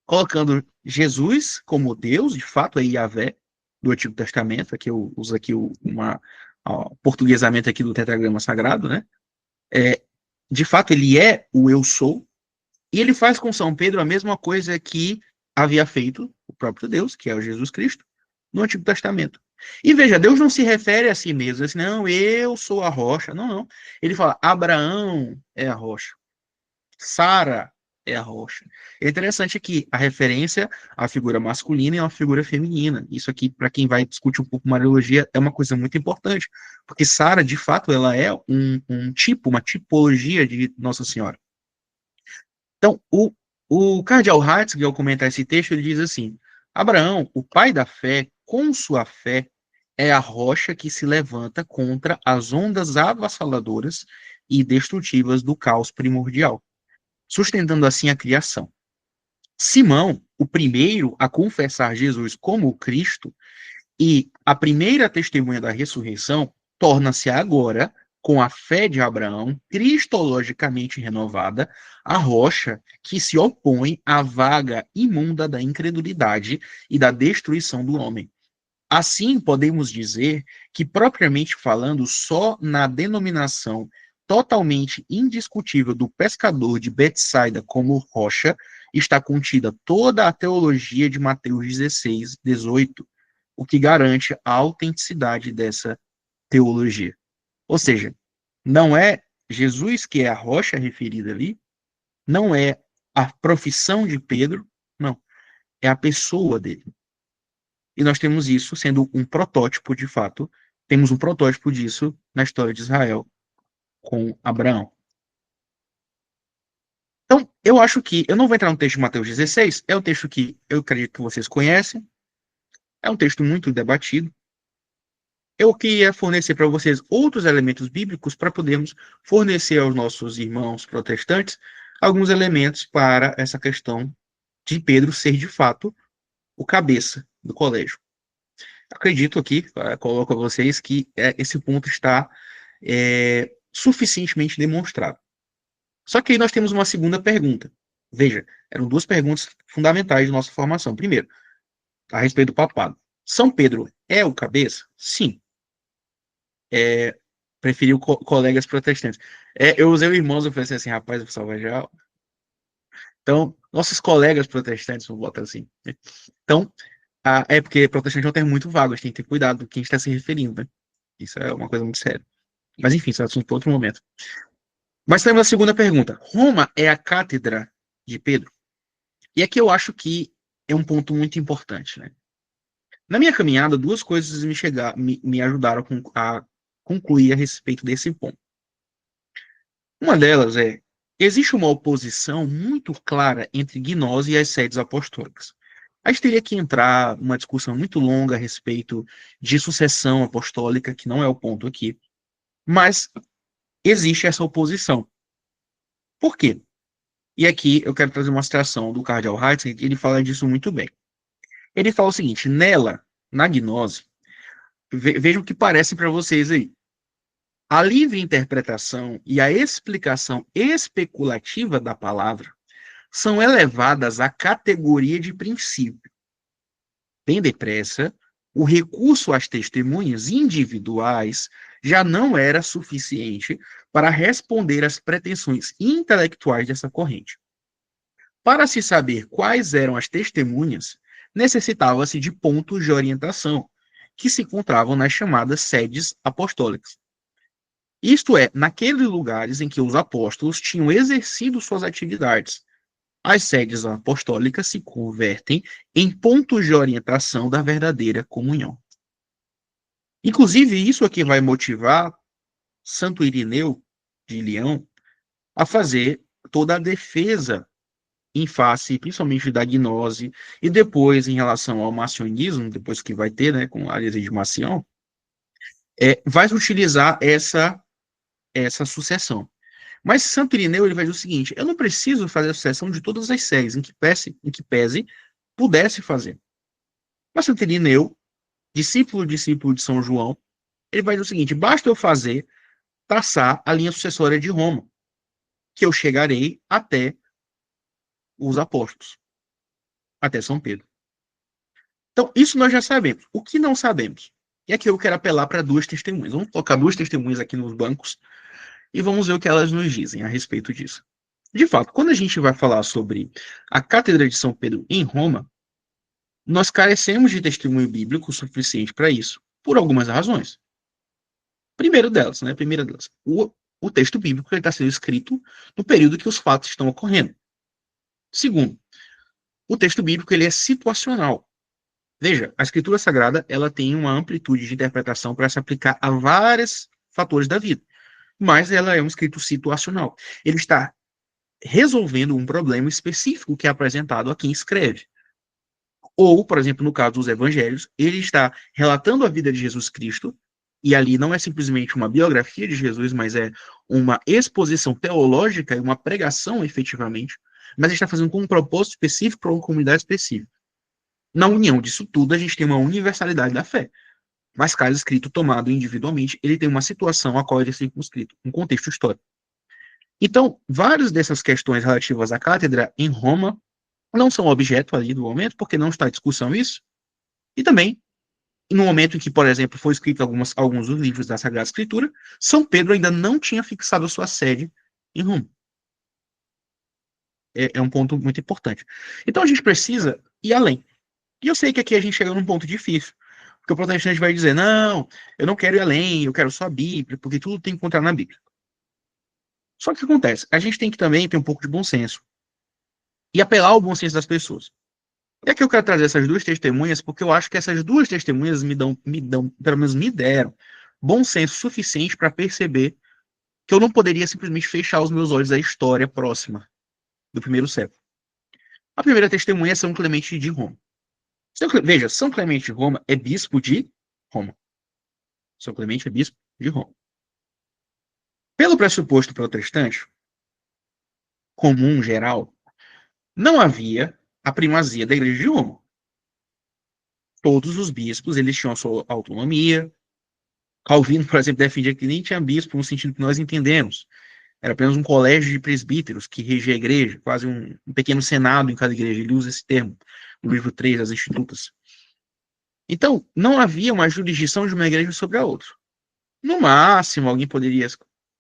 colocando Jesus como Deus, de fato, é Yahvé, do Antigo Testamento. Aqui eu uso aqui portuguesamento aqui do tetragrama sagrado, né? De fato, ele é o eu sou, e ele faz com São Pedro a mesma coisa que havia feito o próprio Deus, que é o Jesus Cristo, no Antigo Testamento. E veja, Deus não se refere a si mesmo, assim, não, eu sou a rocha. Não, não. Ele fala, Abraão é a rocha. Sara é a rocha. É interessante que a referência à figura masculina é uma figura feminina. Isso aqui, para quem vai discutir um pouco Mariologia, é uma coisa muito importante, porque Sara, de fato, ela é um tipo, uma tipologia de Nossa Senhora. Então, o cardeal Ratzinger, ao comentar esse texto, ele diz assim: Abraão, o pai da fé, com sua fé, é a rocha que se levanta contra as ondas avassaladoras e destrutivas do caos primordial, sustentando assim a criação. Simão, o primeiro a confessar Jesus como o Cristo e a primeira testemunha da ressurreição, torna-se agora, com a fé de Abraão, cristologicamente renovada, a rocha que se opõe à vaga imunda da incredulidade e da destruição do homem. Assim, podemos dizer que, propriamente falando, só na denominação totalmente indiscutível do pescador de Betsaida como rocha está contida toda a teologia de Mateus 16, 18, o que garante a autenticidade dessa teologia. Ou seja, não é Jesus que é a rocha referida ali, não é a profissão de Pedro, não, é a pessoa dele. E nós temos isso sendo um protótipo, de fato, temos um protótipo disso na história de Israel com Abraão. Então, eu acho que, eu não vou entrar no texto de Mateus 16, é um texto que eu acredito que vocês conhecem, é um texto muito debatido. Eu queria fornecer para vocês outros elementos bíblicos para podermos fornecer aos nossos irmãos protestantes alguns elementos para essa questão de Pedro ser, de fato, o cabeça do colégio. Acredito aqui, coloco a vocês, que esse ponto está suficientemente demonstrado. Só que aí nós temos uma segunda pergunta. Veja, eram duas perguntas fundamentais de nossa formação. Primeiro, a respeito do papado. São Pedro é o cabeça? Sim. Preferiu colegas protestantes. Eu usei o irmãos, eu falei assim, rapaz, o pessoal vai já. Então, nossos colegas protestantes, vamos botar assim. Então, é porque protestante é um termo muito vago, a gente tem que ter cuidado com quem está se referindo, né? Isso é uma coisa muito séria. Mas enfim, isso é assunto para outro momento. Mas temos a segunda pergunta. Roma é a cátedra de Pedro? E aqui eu acho que é um ponto muito importante, né? Na minha caminhada, duas coisas me ajudaram a concluir a respeito desse ponto. Uma delas existe uma oposição muito clara entre gnose e as sedes apostólicas. A gente teria que entrar numa discussão muito longa a respeito de sucessão apostólica, que não é o ponto aqui, mas existe essa oposição. Por quê? E aqui eu quero trazer uma citação do cardeal Ratzinger, ele fala disso muito bem. Ele fala o seguinte, na gnose, vejam o que parece para vocês aí. A livre interpretação e a explicação especulativa da palavra são elevadas à categoria de princípio. Bem depressa, o recurso às testemunhas individuais já não era suficiente para responder às pretensões intelectuais dessa corrente. Para se saber quais eram as testemunhas, necessitava-se de pontos de orientação, que se encontravam nas chamadas sedes apostólicas. Isto é, naqueles lugares em que os apóstolos tinham exercido suas atividades. As sedes apostólicas se convertem em pontos de orientação da verdadeira comunhão. Inclusive, isso aqui vai motivar Santo Irineu de Leão a fazer toda a defesa em face, principalmente da gnose, e depois em relação ao marcionismo, depois que vai ter, né, com a heresia de Marcião, vai utilizar essa sucessão. Mas Santo Irineu ele vai dizer o seguinte: eu não preciso fazer a sucessão de todas as séries em que pese pudesse fazer. Mas Santo Irineu, discípulo de São João, ele vai dizer o seguinte: basta eu traçar a linha sucessória de Roma, que eu chegarei até os apóstolos, até São Pedro. Então, isso nós já sabemos. O que não sabemos? E aqui eu quero apelar para duas testemunhas. Vamos colocar duas testemunhas aqui nos bancos e vamos ver o que elas nos dizem a respeito disso. De fato, quando a gente vai falar sobre a Cátedra de São Pedro em Roma, nós carecemos de testemunho bíblico suficiente para isso, por algumas razões. Primeira delas, o texto bíblico está sendo escrito no período que os fatos estão ocorrendo. Segundo, o texto bíblico ele é situacional. Veja, a Escritura Sagrada ela tem uma amplitude de interpretação para se aplicar a vários fatores da vida, mas ela é um escrito situacional. Ele está resolvendo um problema específico que é apresentado a quem escreve. Ou, por exemplo, no caso dos evangelhos, ele está relatando a vida de Jesus Cristo, e ali não é simplesmente uma biografia de Jesus, mas é uma exposição teológica e uma pregação efetivamente, mas ele está fazendo com um propósito específico para uma comunidade específica. Na união disso tudo, a gente tem uma universalidade da fé. Mas caso escrito tomado individualmente, ele tem uma situação a qual ele é circunscrito, um contexto histórico. Então, várias dessas questões relativas à cátedra em Roma não são objeto ali do momento, porque não está em discussão isso. E também, no momento em que, por exemplo, foi escrito alguns dos livros da Sagrada Escritura, São Pedro ainda não tinha fixado a sua sede em Roma. É um ponto muito importante. Então, a gente precisa ir além. E eu sei que aqui a gente chega num ponto difícil, porque o protestante vai dizer, não, eu não quero ir além, eu quero só a Bíblia, porque tudo tem que encontrar na Bíblia. Só que o que acontece? A gente tem que também ter um pouco de bom senso e apelar ao bom senso das pessoas. E aqui eu quero trazer essas duas testemunhas, porque eu acho que essas duas testemunhas pelo menos me deram, bom senso suficiente para perceber que eu não poderia simplesmente fechar os meus olhos à história próxima do primeiro século. A primeira testemunha é São Clemente de Roma. Veja, São Clemente de Roma é bispo de Roma. São Clemente é bispo de Roma. Pelo pressuposto protestante, comum, geral, não havia a primazia da Igreja de Roma. Todos os bispos eles tinham a sua autonomia. Calvino, por exemplo, defendia que nem tinha bispo no sentido que nós entendemos. Era apenas um colégio de presbíteros que regia a igreja, quase um pequeno senado em cada igreja. Ele usa esse termo no livro 3 das Institutas. Então, não havia uma jurisdição de uma igreja sobre a outra. No máximo, alguém poderia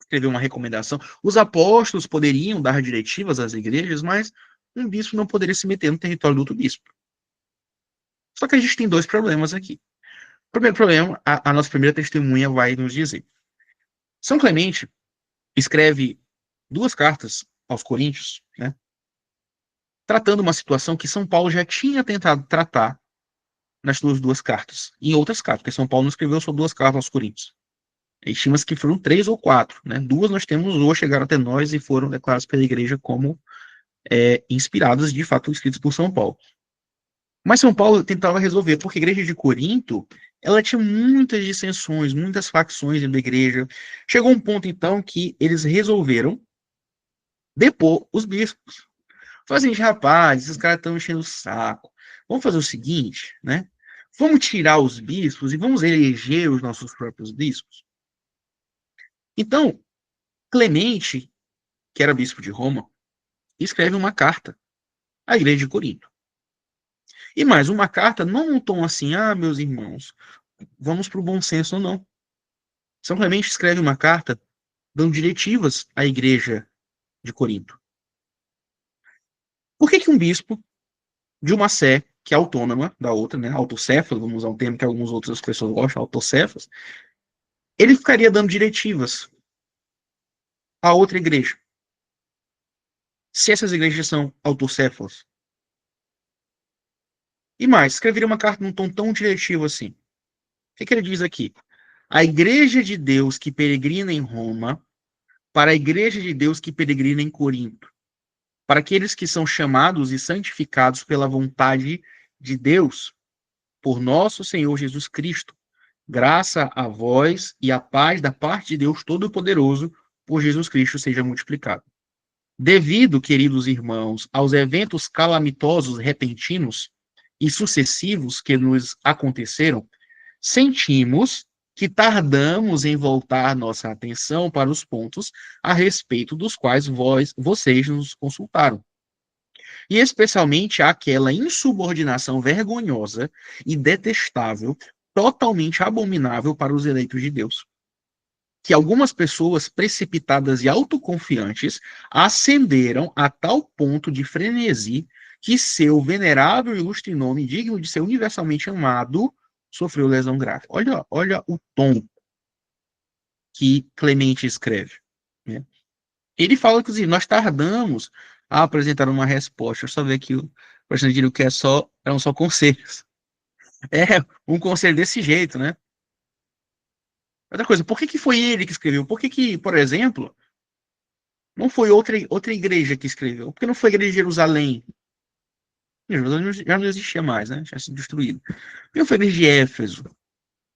escrever uma recomendação. Os apóstolos poderiam dar diretivas às igrejas, mas um bispo não poderia se meter no território do outro bispo. Só que a gente tem dois problemas aqui. O primeiro problema, a nossa primeira testemunha vai nos dizer. São Clemente escreve duas cartas aos Coríntios, né, tratando uma situação que São Paulo já tinha tentado tratar nas suas duas cartas, em outras cartas, porque São Paulo não escreveu só duas cartas aos Coríntios. Estima-se que foram 3 ou 4, né? Duas nós temos hoje, chegaram até nós e foram declaradas pela igreja como inspiradas, de fato, escritas por São Paulo. Mas São Paulo tentava resolver, porque a igreja de Corinto, ela tinha muitas dissensões, muitas facções dentro da igreja. Chegou um ponto, então, que eles resolveram depor os bispos. Falaram assim, rapaz, esses caras estão enchendo o saco. Vamos fazer o seguinte, né? Vamos tirar os bispos e vamos eleger os nossos próprios bispos. Então, Clemente, que era bispo de Roma, escreve uma carta à igreja de Corinto. E mais, uma carta não num tom assim, meus irmãos, vamos para o bom senso ou não. São Clemente escreve uma carta dando diretivas à igreja de Corinto. Por que que um bispo de uma sé que é autônoma da outra, né, autocéfalo, vamos usar um termo que algumas outras pessoas gostam, autocéfalos, ele ficaria dando diretivas à outra igreja? Se essas igrejas são autocéfalas. E mais, escreveria uma carta num tom tão diretivo assim. O que ele diz aqui? A igreja de Deus que peregrina em Roma para a igreja de Deus que peregrina em Corinto. para aqueles que são chamados e santificados pela vontade de Deus, por nosso Senhor Jesus Cristo. Graça a vós e a paz da parte de Deus Todo-Poderoso, por Jesus Cristo, seja multiplicado. Devido, queridos irmãos, aos eventos calamitosos repentinos e sucessivos que nos aconteceram, sentimos que tardamos em voltar nossa atenção para os pontos a respeito dos quais vocês nos consultaram, e especialmente aquela insubordinação vergonhosa e detestável, totalmente abominável para os eleitos de Deus, que algumas pessoas precipitadas e autoconfiantes ascenderam a tal ponto de frenesi que seu venerável e ilustre nome, digno de ser universalmente amado, sofreu lesão grave. Olha o tom que Clemente escreve, né? Ele fala, inclusive, nós tardamos a apresentar uma resposta. Eu só ver que o professor diria que eram só conselhos. É, um conselho desse jeito, né? Outra coisa, por que foi ele que escreveu? Por que, por exemplo, não foi outra igreja que escreveu? Por que não foi a igreja de Jerusalém? Jerusalém já não existia mais, né? Tinha sido destruído. Por que não foi a igreja de Éfeso?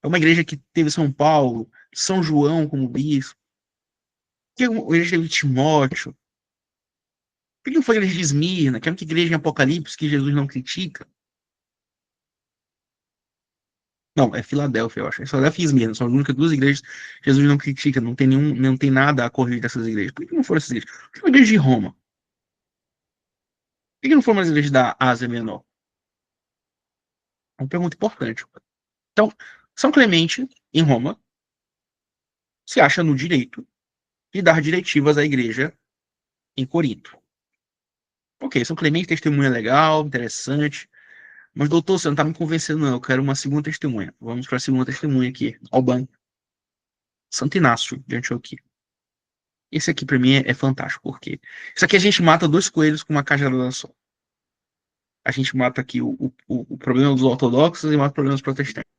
É uma igreja que teve São Paulo, São João como bispo. Por que a igreja teve Timóteo? Por que não foi a igreja de Esmirna, que é uma igreja em Apocalipse que Jesus não critica? Não, é Filadélfia, eu acho. É Filadélfia e Esmirna. São as únicas duas igrejas que Jesus não critica. Não tem nada a corrigir dessas igrejas. Por que não foram essas igrejas? Por que foi a igreja de Roma? Por que não foram as igrejas da Ásia Menor? É uma pergunta importante. Então, São Clemente, em Roma, se acha no direito de dar diretivas à igreja em Corinto. Ok, São Clemente, testemunha legal, interessante. Mas, doutor, você não está me convencendo, não. Eu quero uma segunda testemunha. Vamos para a segunda testemunha aqui. Albano. Santo Inácio de Antioquia. Esse aqui, para mim, é fantástico. Porque isso aqui a gente mata dois coelhos com uma cajadada só. A gente mata aqui o problema dos ortodoxos e mata o problema dos protestantes.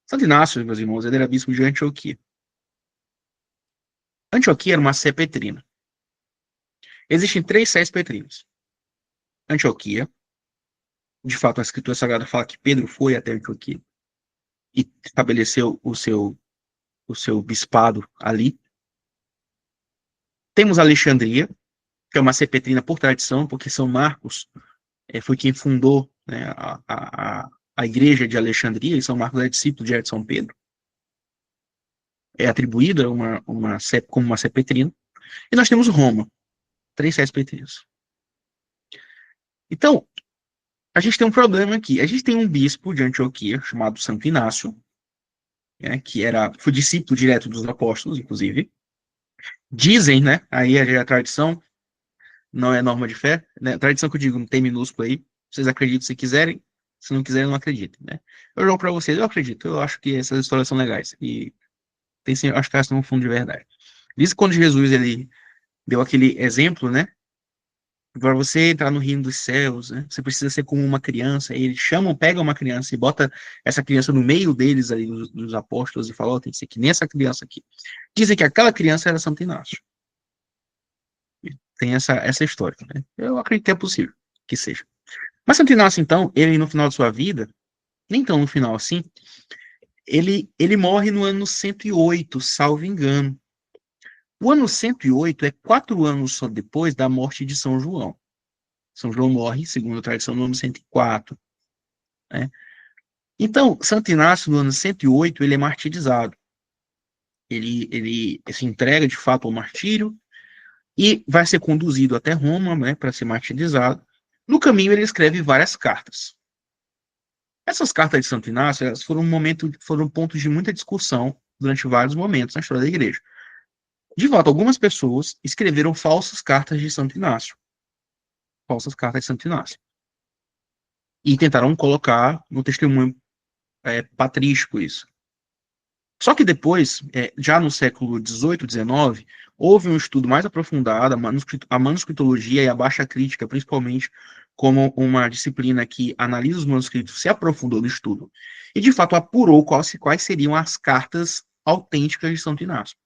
Santo Inácio, meus irmãos, ele era bispo de Antioquia. Antioquia era uma sé petrina. Existem três sés petrinas. Antioquia. De fato, a Escritura Sagrada fala que Pedro foi até Antioquia e estabeleceu o seu bispado ali. Temos Alexandria, que é uma sé petrina por tradição, porque São Marcos foi quem fundou, né, a igreja de Alexandria, e São Marcos é discípulo de São Pedro. É atribuída como uma sé petrina. E nós temos Roma, três sés petrinas. Então, a gente tem um problema aqui. A gente tem um bispo de Antioquia, chamado Santo Inácio, né, que foi discípulo direto dos apóstolos, inclusive. Dizem, né? Aí é a tradição, não é norma de fé, né? Tradição que eu digo, não tem minúsculo aí. Vocês acreditam se quiserem, se não quiserem, não acreditem, né? Eu jogo para vocês, eu acredito, eu acho que essas histórias são legais e acho que elas têm um fundo de verdade. Diz que quando Jesus ele deu aquele exemplo, né? Para você entrar no reino dos céus, né? Você precisa ser como uma criança. E eles pegam uma criança e bota essa criança no meio deles ali, dos apóstolos, e fala, tem que ser que nem essa criança aqui. Dizem que aquela criança era Santo Inácio. Tem essa história, né? Eu acredito que é possível que seja. Mas Santo Inácio, então, ele no final de sua vida, nem tão no final assim, ele morre no ano 108, salvo engano. O ano 108 é 4 anos só depois da morte de São João. São João morre, segundo a tradição, no ano 104. Né? Então, Santo Inácio, no ano 108, ele é martirizado. Ele se entrega, de fato, ao martírio e vai ser conduzido até Roma, né, para ser martirizado. No caminho, ele escreve várias cartas. Essas cartas de Santo Inácio elas foram pontos de muita discussão durante vários momentos na história da igreja. De fato, algumas pessoas escreveram falsas cartas de Santo Inácio. Falsas cartas de Santo Inácio. E tentaram colocar no testemunho patrístico isso. Só que depois, já no século XVIII, XIX, houve um estudo mais aprofundado, a manuscritologia e a baixa crítica, principalmente, como uma disciplina que analisa os manuscritos, se aprofundou no estudo, e de fato apurou quais seriam as cartas autênticas de Santo Inácio.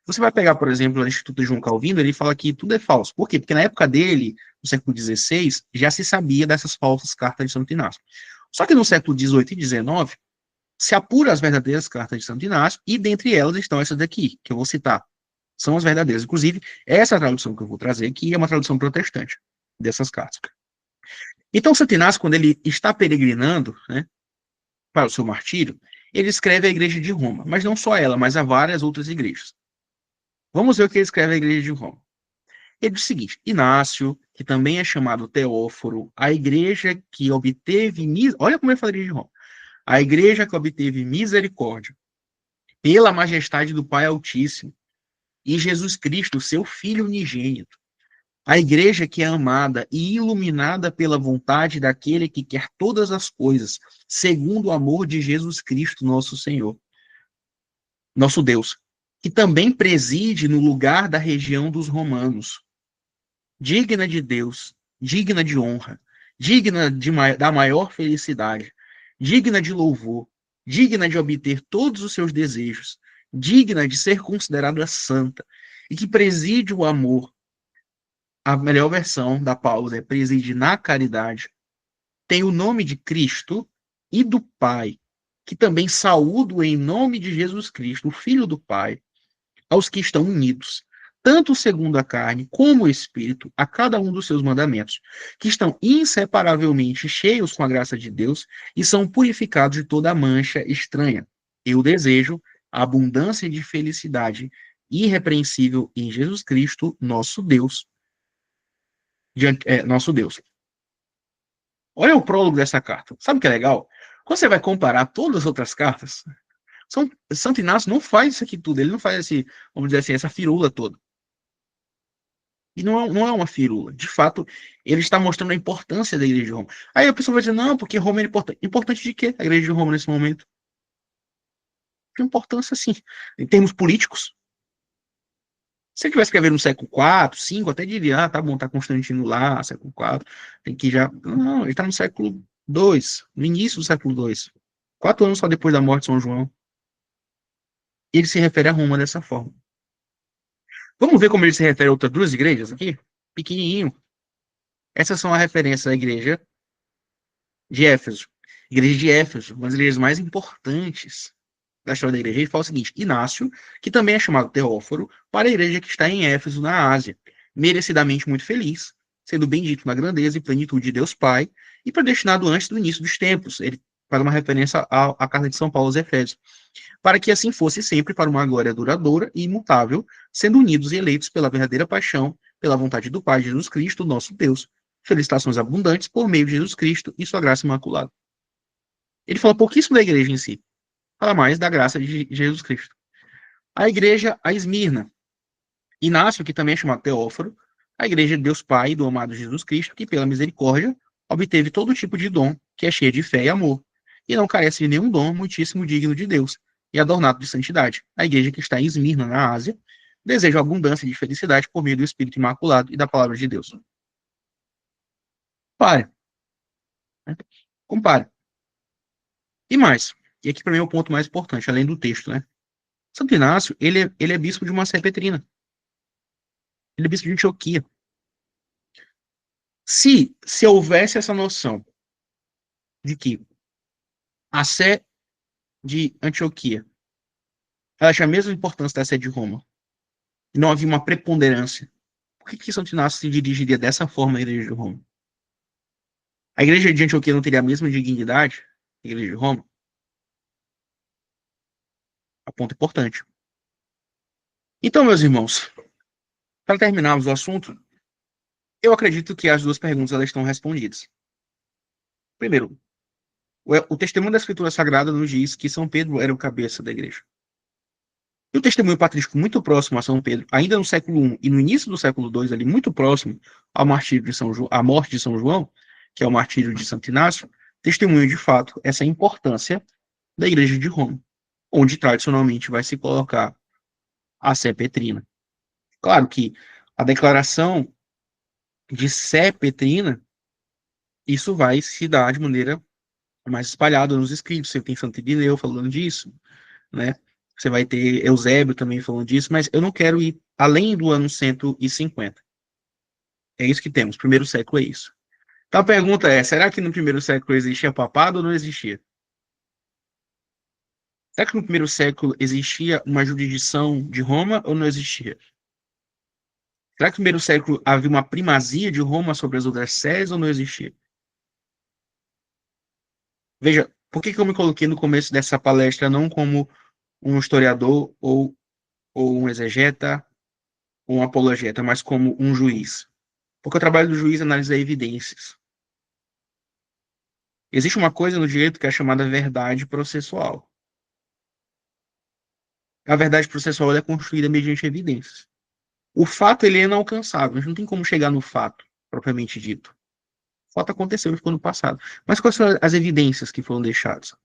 Você vai pegar, por exemplo, o Instituto João Calvino, ele fala que tudo é falso. Por quê? Porque na época dele, no século XVI, já se sabia dessas falsas cartas de Santo Inácio. Só que no século XVIII e XIX, se apura as verdadeiras cartas de Santo Inácio, e dentre elas estão essas daqui, que eu vou citar. São as verdadeiras. Inclusive, essa tradução que eu vou trazer aqui é uma tradução protestante dessas cartas. Então, Santo Inácio, quando ele está peregrinando, né, para o seu martírio, ele escreve a Igreja de Roma, mas não só ela, mas a várias outras igrejas. Vamos ver o que ele escreve à Igreja de Roma. Ele diz o seguinte: Inácio, que também é chamado Teóforo, a igreja que obteve, olha como ele fala a Igreja de Roma, a igreja que obteve misericórdia pela majestade do Pai Altíssimo e Jesus Cristo, seu Filho unigênito, a igreja que é amada e iluminada pela vontade daquele que quer todas as coisas, segundo o amor de Jesus Cristo, nosso Senhor, nosso Deus, que também preside no lugar da região dos romanos, digna de Deus, digna de honra, digna da maior felicidade, digna de louvor, digna de obter todos os seus desejos, digna de ser considerada santa, e que preside o amor. A melhor versão da pausa é preside na caridade, tem o nome de Cristo e do Pai, que também saúdo em nome de Jesus Cristo, o Filho do Pai, aos que estão unidos, tanto segundo a carne como o Espírito, a cada um dos seus mandamentos, que estão inseparavelmente cheios com a graça de Deus e são purificados de toda mancha estranha. Eu desejo a abundância de felicidade irrepreensível em Jesus Cristo, nosso Deus. Nosso Deus. Olha o prólogo dessa carta. Sabe o que é legal? Quando você vai comparar todas as outras cartas, Santo Inácio não faz isso aqui tudo. Ele não faz esse, vamos dizer assim, essa firula toda. E não é uma firula. De fato, ele está mostrando a importância da Igreja de Roma. Aí a pessoa vai dizer, não, porque Roma é importante. Importante de quê? A Igreja de Roma nesse momento? Que importância, sim. Em termos políticos. Se ele tivesse escrevendo no século IV, V, até diria, tá bom, tá Constantino lá, século IV, tem que já... Não, ele está no século II, no início do século II. 4 anos só depois da morte de São João. E ele se refere a Roma dessa forma. Vamos ver como ele se refere a outras duas igrejas aqui? Pequenininho. Essas são as referências à igreja de Éfeso. Igreja de Éfeso, uma das igrejas mais importantes da história da igreja. Ele fala o seguinte: Inácio, que também é chamado Teóforo, para a igreja que está em Éfeso, na Ásia, merecidamente muito feliz, sendo bendito na grandeza e plenitude de Deus Pai, e predestinado antes do início dos tempos. Ele faz uma referência à carta de São Paulo aos Efésios, para que assim fosse sempre para uma glória duradoura e imutável, sendo unidos e eleitos pela verdadeira paixão, pela vontade do Pai, Jesus Cristo, nosso Deus. Felicitações abundantes por meio de Jesus Cristo e sua graça imaculada. Ele fala pouquíssimo da igreja em si, fala mais da graça de Jesus Cristo. A igreja, a Esmirna. Inácio, que também é chamado Teóforo, a igreja de Deus Pai e do amado Jesus Cristo, que pela misericórdia obteve todo tipo de dom, que é cheia de fé e amor, e não carece de nenhum dom muitíssimo digno de Deus, e adornado de santidade. A igreja que está em Esmirna, na Ásia, deseja abundância de felicidade por meio do Espírito Imaculado e da Palavra de Deus. Pare. Né? Compare. E mais, e aqui para mim é o ponto mais importante, além do texto, né? Santo Inácio, ele é bispo de uma sé petrina. Ele é bispo de Antioquia. Se houvesse essa noção de que a sé de Antioquia ela tinha a mesma importância da sé de Roma, e não havia uma preponderância, por que Santo Inácio se dirigiria dessa forma à igreja de Roma? A igreja de Antioquia não teria a mesma dignidade que a igreja de Roma? A ponto importante. Então, meus irmãos, para terminarmos o assunto, eu acredito que as duas perguntas elas estão respondidas. Primeiro, o testemunho da Escritura Sagrada nos diz que São Pedro era o cabeça da igreja. E o testemunho patrístico muito próximo a São Pedro, ainda no século I e no início do século II, ali muito próximo ao martírio de São João, à morte de São João, que é o martírio de Santo Inácio, testemunha de fato essa importância da igreja de Roma, onde tradicionalmente vai se colocar a sé petrina. Claro que a declaração de sé petrina, isso vai se dar de maneira mais espalhada nos escritos. Você tem Santo Irineu falando disso, né? Você vai ter Eusébio também falando disso, mas eu não quero ir além do ano 150. É isso que temos. Primeiro século é isso. Então a pergunta é: será que no primeiro século existia papado ou não existia? Será que no primeiro século existia uma jurisdição de Roma ou não existia? Será que no primeiro século havia uma primazia de Roma sobre as outras séries ou não existia? Veja, por que que eu me coloquei no começo dessa palestra não como um historiador ou um exegeta ou um apologeta, mas como um juiz? Porque o trabalho do juiz é analisar evidências. Existe uma coisa no direito que é chamada verdade processual. A verdade processual ela é construída mediante evidências. O fato ele é inalcançável, a gente não tem como chegar no fato propriamente dito. O fato aconteceu e ficou no passado. Mas quais são as evidências que foram deixadas?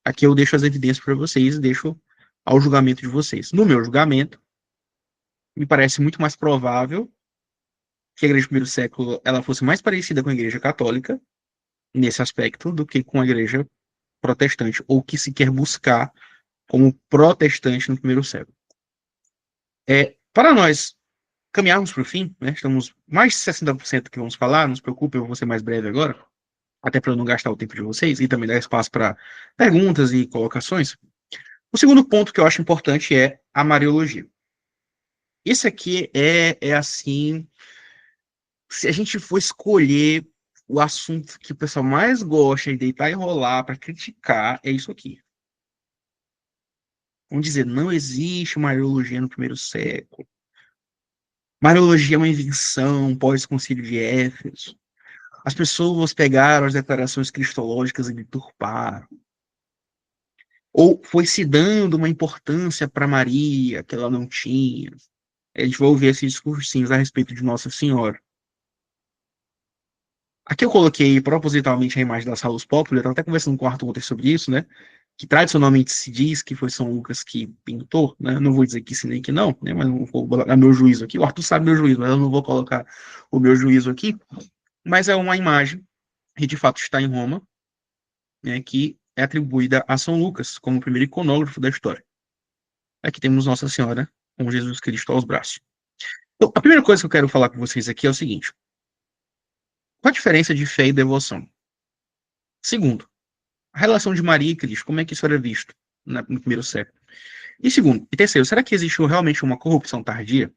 Aqui eu deixo as evidências para vocês e deixo ao julgamento de vocês. No meu julgamento, me parece muito mais provável que a igreja do primeiro século ela fosse mais parecida com a igreja católica nesse aspecto do que com a igreja protestante, ou que se quer buscar como protestante no primeiro século. Para nós caminharmos para o fim, né, estamos mais de 60% que vamos falar, não se preocupe, eu vou ser mais breve agora, até para não gastar o tempo de vocês e também dar espaço para perguntas e colocações. O segundo ponto que eu acho importante é a Mariologia. Isso aqui é assim, se a gente for escolher o assunto que o pessoal mais gosta de deitar e rolar para criticar, é isso aqui. Vamos dizer, não existe Mariologia no primeiro século. Mariologia é uma invenção pós-concílio de Éfeso. As pessoas pegaram as declarações cristológicas e deturparam. Ou foi se dando uma importância para Maria que ela não tinha. A gente vai ouvir esses discursinhos a respeito de Nossa Senhora. Aqui eu coloquei propositalmente a imagem da Salus Populi, eu estava até conversando com o Arthur ontem sobre isso, né? Que tradicionalmente se diz que foi São Lucas que pintou, né? Não vou dizer que sim nem que não, né? Mas não vou colocar meu juízo aqui. O Arthur sabe meu juízo, mas eu não vou colocar o meu juízo aqui. Mas é uma imagem que de fato está em Roma, né? Que é atribuída a São Lucas como o primeiro iconógrafo da história. Aqui temos Nossa Senhora com Jesus Cristo aos braços. Então, a primeira coisa que eu quero falar com vocês aqui é o seguinte: qual a diferença de fé e devoção? Segundo, a relação de Maria e Cristo, como é que isso era visto no primeiro século? E segundo, e terceiro, será que existiu realmente uma corrupção tardia?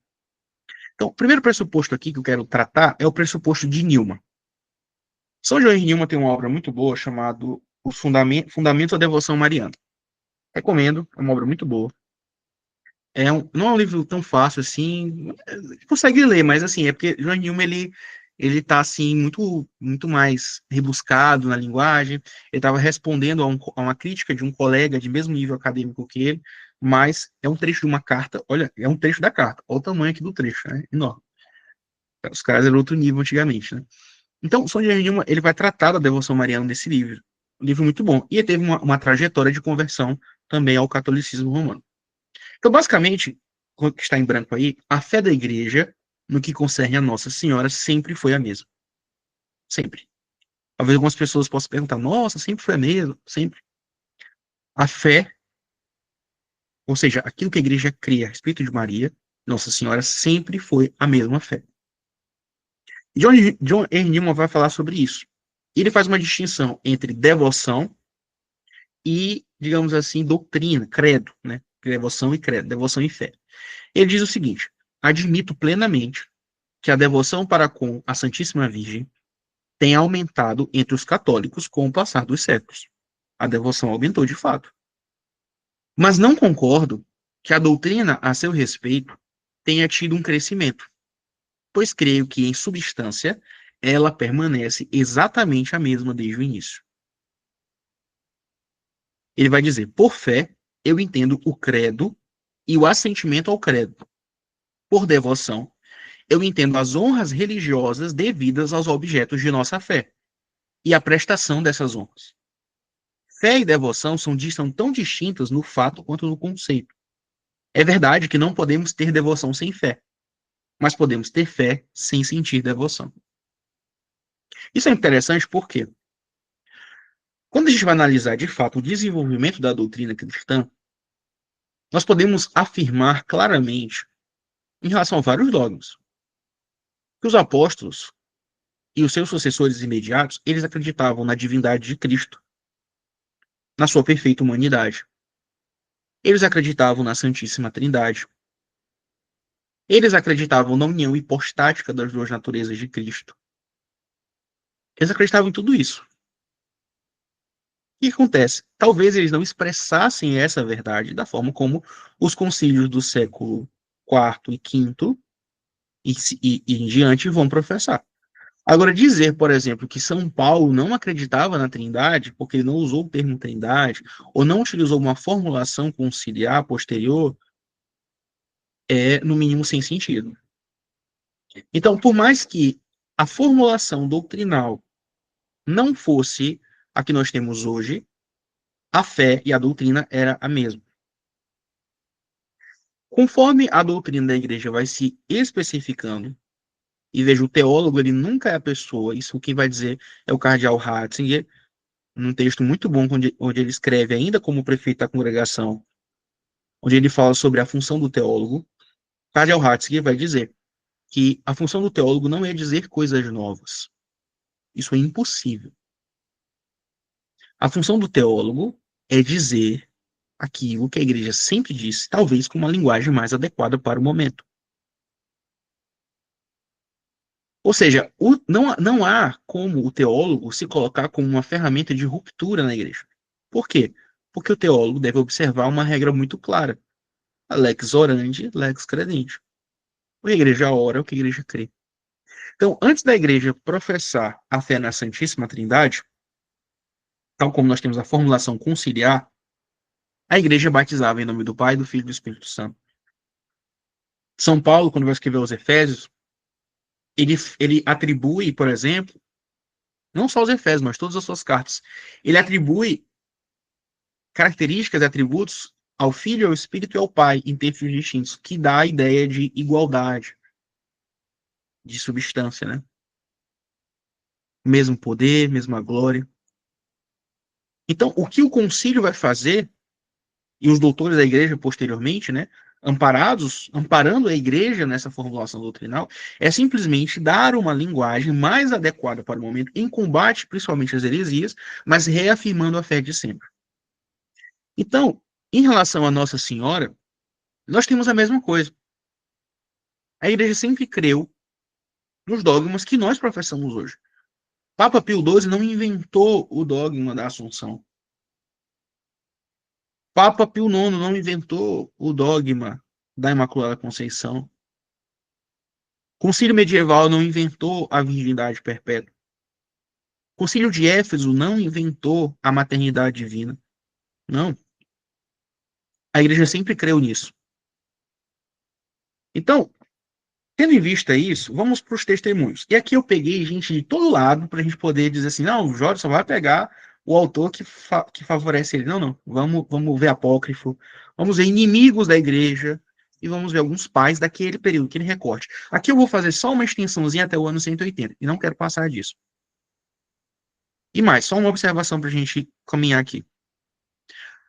Então, o primeiro pressuposto aqui que eu quero tratar é o pressuposto de Newman. São João de Newman tem uma obra muito boa chamada Os Fundamentos da Devoção Mariana. Recomendo, é uma obra muito boa. Não é um livro tão fácil assim, consegue ler, mas assim, é porque João Newman ele tá assim muito mais rebuscado na linguagem. Ele estava respondendo a uma crítica de um colega de mesmo nível acadêmico que ele, mas é um trecho de uma carta, olha, é um trecho da carta, olha o tamanho aqui do trecho, né? Enorme. Os caras eram outro nível antigamente, né? Então, São João de Newman, ele vai tratar da devoção mariana nesse livro. Um livro muito bom. E ele teve uma trajetória de conversão também ao catolicismo romano. Então, basicamente, o que está em branco aí, a fé da igreja, no que concerne a Nossa Senhora, sempre foi a mesma. Sempre. Talvez algumas pessoas possam perguntar, nossa, sempre foi a mesma? Sempre. A fé, ou seja, aquilo que a igreja crê a respeito de Maria, Nossa Senhora, sempre foi a mesma fé. John R. Newman vai falar sobre isso. Ele faz uma distinção entre devoção e, digamos assim, doutrina, credo, né? Devoção e credo, devoção e fé. Ele diz o seguinte: admito plenamente que a devoção para com a Santíssima Virgem tem aumentado entre os católicos com o passar dos séculos. A devoção aumentou de fato. Mas não concordo que a doutrina a seu respeito tenha tido um crescimento, pois creio que, em substância, ela permanece exatamente a mesma desde o início. Ele vai dizer: por fé, eu entendo o credo e o assentimento ao credo. Por devoção, eu entendo as honras religiosas devidas aos objetos de nossa fé e a prestação dessas honras. Fé e devoção são tão distintas no fato quanto no conceito. É verdade que não podemos ter devoção sem fé, mas podemos ter fé sem sentir devoção. Isso é interessante porque, quando a gente vai analisar de fato o desenvolvimento da doutrina cristã, nós podemos afirmar claramente, em relação a vários dogmas, que os apóstolos e os seus sucessores imediatos, eles acreditavam na divindade de Cristo, na sua perfeita humanidade. Eles acreditavam na Santíssima Trindade. Eles acreditavam na união hipostática das duas naturezas de Cristo. Eles acreditavam em tudo isso. O que acontece? Talvez eles não expressassem essa verdade da forma como os concílios do século IV e V e em diante vão professar. Agora, dizer, por exemplo, que São Paulo não acreditava na Trindade, porque ele não usou o termo Trindade, ou não utilizou uma formulação conciliar posterior, é, no mínimo, sem sentido. Então, por mais que a formulação doutrinal não fosse a que nós temos hoje, a fé e a doutrina era a mesma. Conforme a doutrina da igreja vai se especificando, e veja, o teólogo ele nunca é a pessoa, isso quem vai dizer é o cardeal Ratzinger, num texto muito bom, onde ele escreve, ainda como prefeito da congregação, onde ele fala sobre a função do teólogo. Cardeal Ratzinger vai dizer que a função do teólogo não é dizer coisas novas. Isso é impossível. A função do teólogo é dizer aquilo que a igreja sempre disse, talvez com uma linguagem mais adequada para o momento. Ou seja, não há como o teólogo se colocar como uma ferramenta de ruptura na igreja. Por quê? Porque o teólogo deve observar uma regra muito clara. A lex orandi, lex credenti. O que a igreja ora, o que a igreja crê. Então, antes da igreja professar a fé na Santíssima Trindade, tal como nós temos a formulação conciliar, a igreja batizava em nome do Pai, do Filho e do Espírito Santo. São Paulo, quando vai escrever aos Efésios, ele atribui, por exemplo, não só os Efésios, mas todas as suas cartas, ele atribui características e atributos ao Filho, ao Espírito e ao Pai, em termos distintos, que dá a ideia de igualdade, de substância, né? Mesmo poder, mesma glória. Então, o que o concílio vai fazer, e os doutores da igreja posteriormente, né, amparando a igreja nessa formulação doutrinal, é simplesmente dar uma linguagem mais adequada para o momento, em combate principalmente às heresias, mas reafirmando a fé de sempre. Então, em relação a Nossa Senhora, nós temos a mesma coisa. A igreja sempre creu nos dogmas que nós professamos hoje. Papa Pio XII não inventou o dogma da Assunção. Papa Pio IX não inventou o dogma da Imaculada Conceição. O Concílio Medieval não inventou a virgindade perpétua. O Concílio de Éfeso não inventou a maternidade divina. Não. A igreja sempre creu nisso. Então, tendo em vista isso, vamos para os testemunhos. E aqui eu peguei gente de todo lado para a gente poder dizer assim, não, o Jorge só vai pegar o autor que favorece ele. Não, não. Vamos ver apócrifo, vamos ver inimigos da igreja e vamos ver alguns pais daquele período, aquele recorte. Aqui eu vou fazer só uma extensãozinha até o ano 180 e não quero passar disso. E mais, só uma observação para a gente caminhar aqui.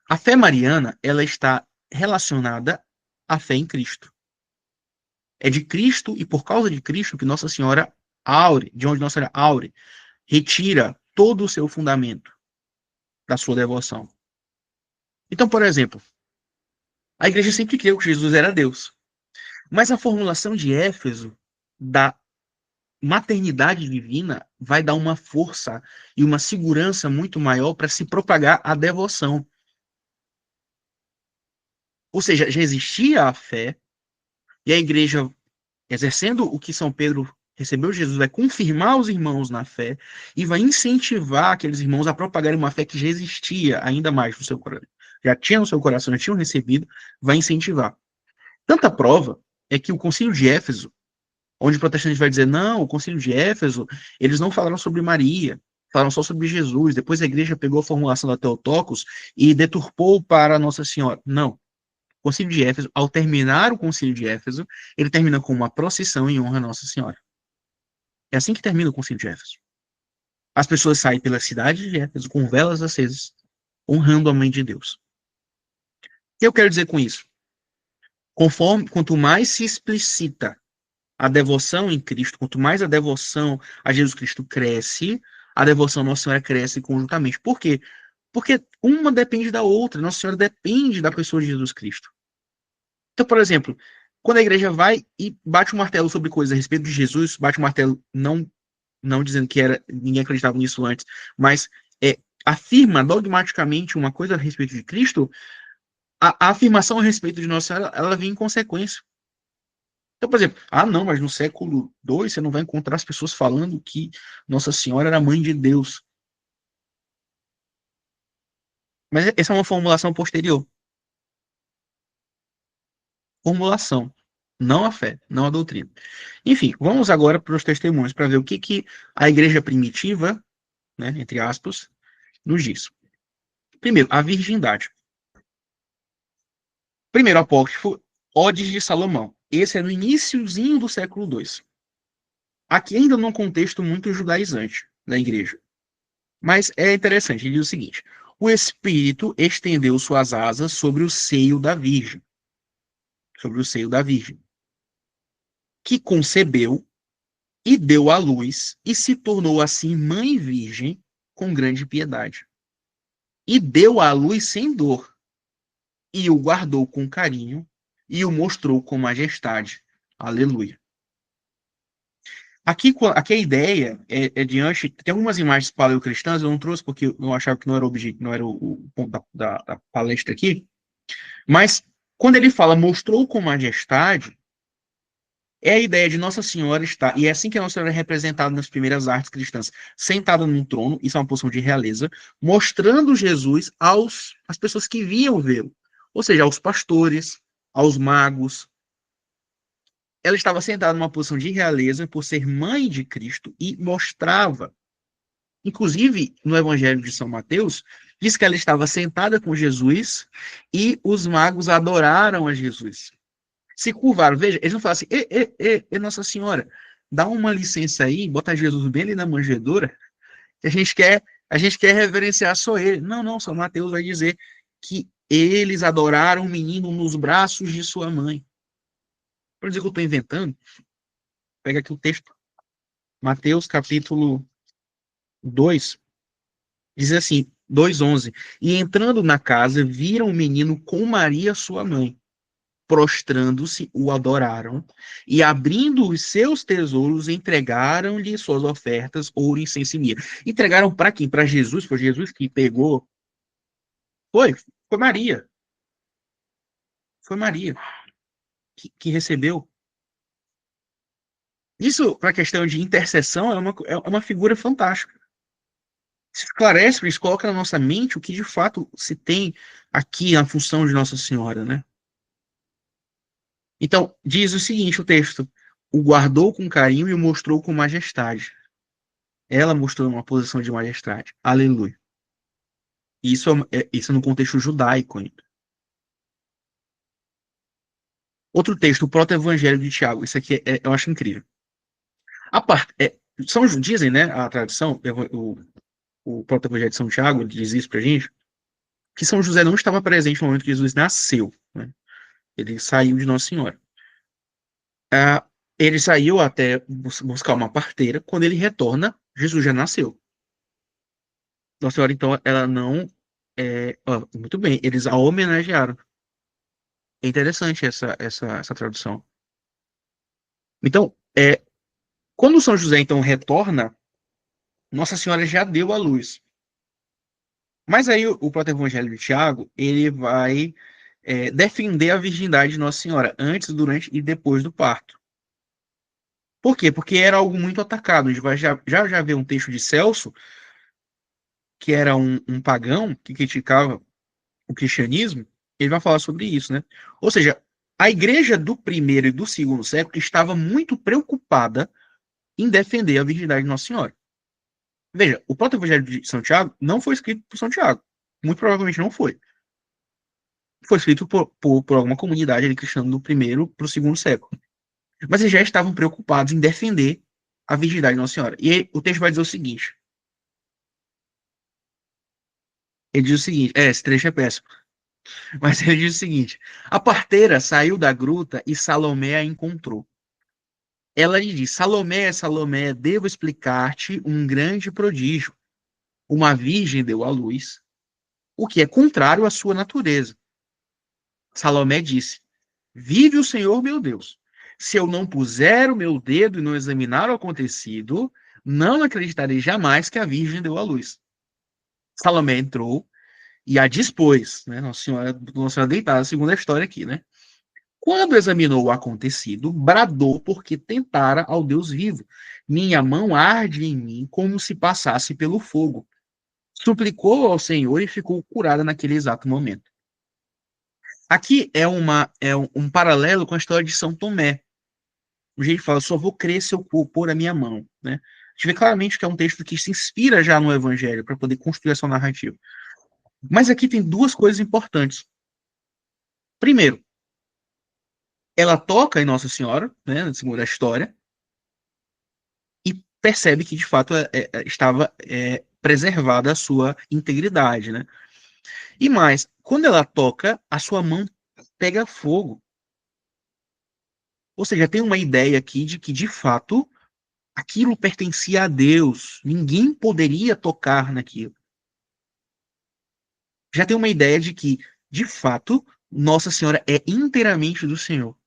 A fé mariana, ela está relacionada à fé em Cristo. É de Cristo e por causa de Cristo que Nossa Senhora aure, de onde Nossa Senhora aure, retira todo o seu fundamento da sua devoção. Então, por exemplo, a igreja sempre creu que Jesus era Deus. Mas a formulação de Éfeso da maternidade divina vai dar uma força e uma segurança muito maior para se propagar a devoção. Ou seja, já existia a fé, e a igreja, exercendo o que São Pedro recebeu Jesus, vai confirmar os irmãos na fé e vai incentivar aqueles irmãos a propagarem uma fé que já existia ainda mais no seu coração. Já tinha no seu coração, já tinham recebido, vai incentivar. Tanta prova é que o Concílio de Éfeso, onde o protestante vai dizer, não, o Concílio de Éfeso, eles não falaram sobre Maria, falaram só sobre Jesus. Depois a igreja pegou a formulação da Theotokos e deturpou para Nossa Senhora. Não. O Concílio de Éfeso, ao terminar o Concílio de Éfeso, ele termina com uma procissão em honra a Nossa Senhora. É assim que termina o Concílio de Éfeso. As pessoas saem pela cidade de Éfeso com velas acesas, honrando a Mãe de Deus. O que eu quero dizer com isso? Quanto mais se explicita a devoção em Cristo, quanto mais a devoção a Jesus Cristo cresce, a devoção a Nossa Senhora cresce conjuntamente. Por quê? Porque uma depende da outra. Nossa Senhora depende da pessoa de Jesus Cristo. Então, por exemplo, quando a igreja vai e bate o martelo sobre coisas a respeito de Jesus, bate o martelo não dizendo que era ninguém acreditava nisso antes, mas afirma dogmaticamente uma coisa a respeito de Cristo, a afirmação a respeito de Nossa Senhora, ela vem em consequência. Então, por exemplo, não, mas no século II você não vai encontrar as pessoas falando que Nossa Senhora era mãe de Deus. Mas essa é uma formulação posterior. Formulação. Não a fé, não a doutrina. Enfim, vamos agora para os testemunhos, para ver o que a igreja primitiva, né, entre aspas, nos diz. Primeiro, a virgindade. Primeiro apócrifo, Odes de Salomão. Esse é no iniciozinho do século II. Aqui ainda num contexto muito judaizante da igreja. Mas é interessante, ele diz o seguinte: o Espírito estendeu suas asas sobre o seio da Virgem, que concebeu e deu à luz, e se tornou assim mãe virgem com grande piedade. E deu à luz sem dor, e o guardou com carinho, e o mostrou com majestade. Aleluia. Aqui a ideia é diante. Tem algumas imagens paleocristãs, eu não trouxe porque eu achava que não era não era o ponto da palestra aqui, mas quando ele fala mostrou com majestade, é a ideia de Nossa Senhora estar, e é assim que a Nossa Senhora é representada nas primeiras artes cristãs, sentada num trono, isso é uma posição de realeza, mostrando Jesus às pessoas que viam vê-lo, ou seja, aos pastores, aos magos. Ela estava sentada numa posição de realeza por ser mãe de Cristo e mostrava. Inclusive, no Evangelho de São Mateus, diz que ela estava sentada com Jesus e os magos adoraram a Jesus. Se curvaram. Veja, eles não falam assim, Nossa Senhora, dá uma licença aí, bota Jesus bem ali na manjedoura, que a gente quer reverenciar só ele. Não, não, São Mateus vai dizer que eles adoraram o menino nos braços de sua mãe. Para dizer que eu estou inventando, pega aqui o texto. Mateus capítulo 2, diz assim, 2:11. E entrando na casa, viram o menino com Maria, sua mãe. Prostrando-se, o adoraram, e abrindo os seus tesouros, entregaram-lhe suas ofertas, ouro, incenso e mirra. Entregaram para quem? Para Jesus? Foi Jesus que pegou? Foi Maria. Foi Maria que recebeu. Isso, para a questão de intercessão, é uma figura fantástica. Se esclarece, isso coloca na nossa mente o que de fato se tem aqui na função de Nossa Senhora, né? Então, diz o seguinte, o texto: o guardou com carinho e o mostrou com majestade. Ela mostrou uma posição de majestade. Aleluia. Isso no contexto judaico ainda. Outro texto, o proto-evangelho de Tiago. Isso aqui eu acho incrível. A parte, dizem, né, a tradição, o proto-evangelho de São Tiago diz isso pra gente, que São José não estava presente no momento que Jesus nasceu. Né? Ele saiu de Nossa Senhora. Ele saiu até buscar uma parteira. Quando ele retorna, Jesus já nasceu. Nossa Senhora, então, ela não. Muito bem, eles a homenagearam. É interessante essa tradução. Então, quando São José, então, retorna, Nossa Senhora já deu a luz. Mas aí o proto-evangelho de Tiago, ele vai defender a virgindade de Nossa Senhora, antes, durante e depois do parto. Por quê? Porque era algo muito atacado. A gente vai já ver um texto de Celso, que era um pagão que criticava o cristianismo, ele vai falar sobre isso, né? Ou seja, a igreja do primeiro e do segundo século estava muito preocupada em defender a virgindade de Nossa Senhora. Veja, o próprio Evangelho de São Tiago não foi escrito por São Tiago. Muito provavelmente não foi. Foi escrito por alguma comunidade ali, cristã do primeiro para o segundo século. Mas eles já estavam preocupados em defender a virgindade de Nossa Senhora. E aí, o texto vai dizer o seguinte. Ele diz o seguinte, esse trecho é péssimo. Mas ele diz o seguinte: a parteira saiu da gruta e Salomé a encontrou. Ela lhe diz: Salomé, Salomé, devo explicar-te um grande prodígio. Uma virgem deu à luz, o que é contrário à sua natureza. Salomé disse: vive o Senhor meu Deus. Se eu não puser o meu dedo e não examinar o acontecido, não acreditarei jamais que a virgem deu à luz. Salomé entrou e a dispôs, né? Nossa Senhora deitada, segundo a história aqui, né? Quando examinou o acontecido, bradou porque tentara ao Deus vivo. Minha mão arde em mim como se passasse pelo fogo. Suplicou ao Senhor e ficou curada naquele exato momento. Aqui é um paralelo com a história de São Tomé. O jeito fala, só vou crer se eu pôr a minha mão, né? A gente vê claramente que é um texto que se inspira já no Evangelho para poder construir essa narrativa. Mas aqui tem duas coisas importantes. Primeiro, ela toca em Nossa Senhora, né, segundo a história, e percebe que de fato estava preservada a sua integridade, né? E mais, quando ela toca, a sua mão pega fogo. Ou seja, tem uma ideia aqui de que de fato aquilo pertencia a Deus. Ninguém poderia tocar naquilo. Já tem uma ideia de que, de fato, Nossa Senhora é inteiramente do Senhor.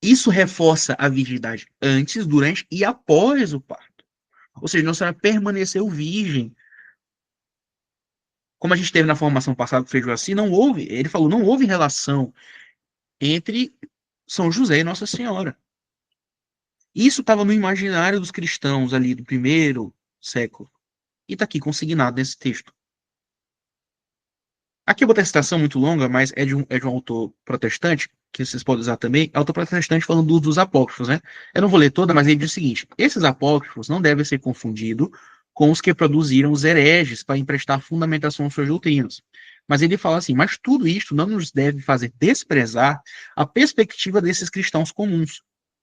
Isso reforça a virgindade antes, durante e após o parto. Ou seja, Nossa Senhora permaneceu virgem. Como a gente teve na formação passada que fez assim, não houve, ele falou, não houve relação entre São José e Nossa Senhora. Isso estava no imaginário dos cristãos ali do primeiro século. E está aqui consignado nesse texto. Aqui eu vou ter citação muito longa, mas é de um autor protestante, que vocês podem usar também, autor protestante falando dos apócrifos, né? Eu não vou ler toda, mas ele diz o seguinte: esses apócrifos não devem ser confundidos com os que produziram os hereges para emprestar fundamentação às suas doutrinas. Mas ele fala assim: mas tudo isto não nos deve fazer desprezar a perspectiva desses cristãos comuns.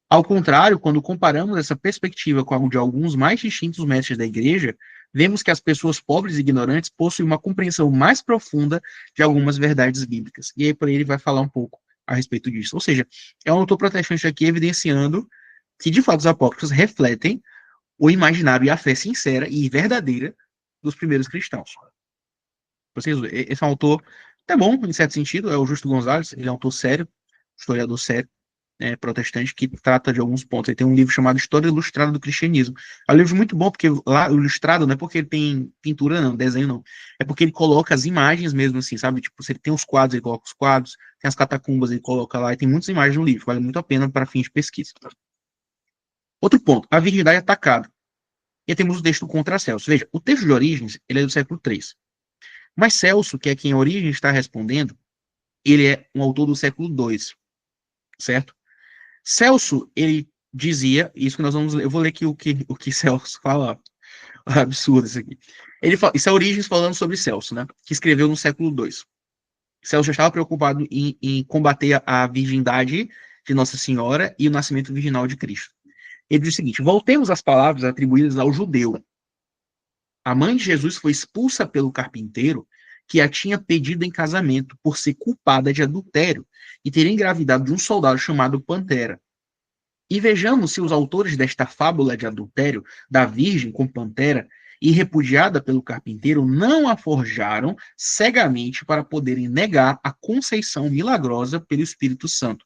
Ao contrário, quando comparamos essa perspectiva com a de alguns mais distintos mestres da igreja, vemos que as pessoas pobres e ignorantes possuem uma compreensão mais profunda de algumas verdades bíblicas. E aí, por aí, ele vai falar um pouco a respeito disso. Ou seja, é um autor protestante aqui evidenciando que, de fato, os apócrifos refletem o imaginário e a fé sincera e verdadeira dos primeiros cristãos. Vocês, esse é um autor até bom, em certo sentido, é o Justo Gonzalez, ele é um autor sério, historiador sério, protestante, que trata de alguns pontos. Ele tem um livro chamado História Ilustrada do Cristianismo. É um livro muito bom, porque lá, o ilustrado não é porque ele tem pintura, não, desenho não. É porque ele coloca as imagens mesmo, assim, sabe? Tipo, se ele tem os quadros, ele coloca os quadros, tem as catacumbas, ele coloca lá, e tem muitas imagens no livro, vale muito a pena para fins de pesquisa. Outro ponto, a virgindade atacada. E temos o texto contra Celso. Veja, o texto de Origens, ele é do século III. Mas Celso, que é quem a Origens está respondendo, ele é um autor do século II, certo? Celso, ele dizia, isso que nós vamos ler, eu vou ler aqui o que Celso fala, absurdo isso aqui. Ele fala, isso é Origens falando sobre Celso, né? Que escreveu no século II. Celso já estava preocupado em combater a virgindade de Nossa Senhora e o nascimento virginal de Cristo. Ele diz o seguinte: voltemos às palavras atribuídas ao judeu. A mãe de Jesus foi expulsa pelo carpinteiro que a tinha pedido em casamento por ser culpada de adultério e ter engravidado de um soldado chamado Pantera. E vejamos se os autores desta fábula de adultério da Virgem com Pantera e repudiada pelo carpinteiro não a forjaram cegamente para poderem negar a conceição milagrosa pelo Espírito Santo.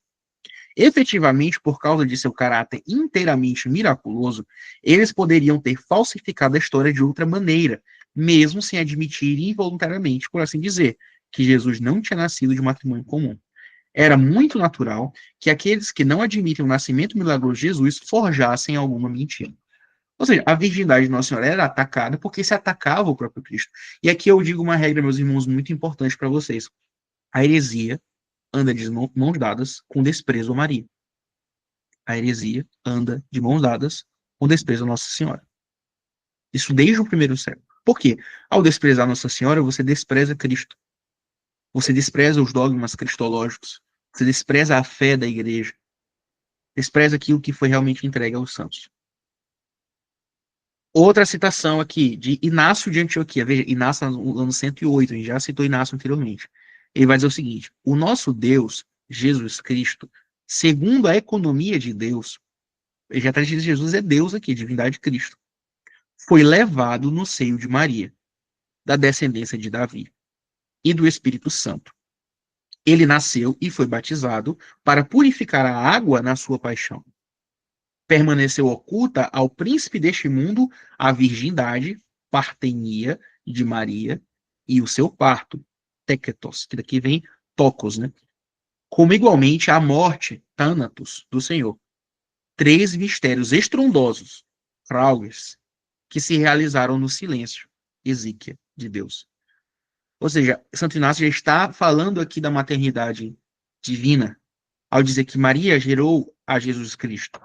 Efetivamente, por causa de seu caráter inteiramente miraculoso, eles poderiam ter falsificado a história de outra maneira, mesmo sem admitir involuntariamente, por assim dizer, que Jesus não tinha nascido de matrimônio comum. Era muito natural que aqueles que não admitem o nascimento milagroso de Jesus forjassem alguma mentira. Ou seja, a virgindade de Nossa Senhora era atacada porque se atacava o próprio Cristo. E aqui eu digo uma regra, meus irmãos, muito importante para vocês. A heresia anda de mãos dadas com desprezo a Maria. A heresia anda de mãos dadas com desprezo a Nossa Senhora. Isso desde o primeiro século. Por quê? Ao desprezar Nossa Senhora, você despreza Cristo. Você despreza os dogmas cristológicos. Você despreza a fé da igreja. Despreza aquilo que foi realmente entregue aos santos. Outra citação aqui, de Inácio de Antioquia. Veja, Inácio no ano 108, a gente já citou Inácio anteriormente. Ele vai dizer o seguinte: o nosso Deus, Jesus Cristo, segundo a economia de Deus, ele já está dizendo que Jesus é Deus aqui, divindade de Cristo, foi levado no seio de Maria, da descendência de Davi e do Espírito Santo. Ele nasceu e foi batizado para purificar a água na sua paixão. Permaneceu oculta ao príncipe deste mundo a virgindade, partenia de Maria e o seu parto, teketos, que daqui vem tocos, né? Como igualmente a morte, thanatos, do Senhor. Três mistérios estrondosos, fraudes, que se realizaram no silêncio, exíquia de Deus. Ou seja, Santo Inácio já está falando aqui da maternidade divina, ao dizer que Maria gerou a Jesus Cristo.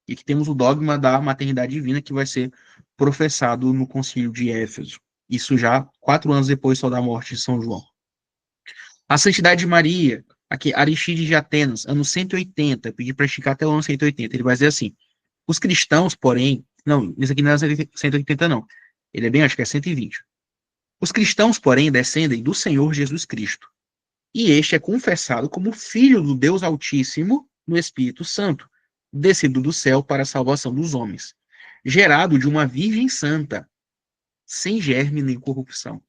E que temos o dogma da maternidade divina que vai ser professado no concílio de Éfeso. Isso já 4 anos depois só da morte de São João. A Santidade de Maria, aqui, Aristides de Atenas, ano 180, pedi para esticar até o ano 180. Ele vai dizer assim: os cristãos, porém, não, isso aqui não é 180, não. Ele é bem, acho que é 120. Os cristãos, porém, descendem do Senhor Jesus Cristo. E este é confessado como filho do Deus Altíssimo no Espírito Santo, descido do céu para a salvação dos homens, gerado de uma Virgem Santa, sem germe nem corrupção.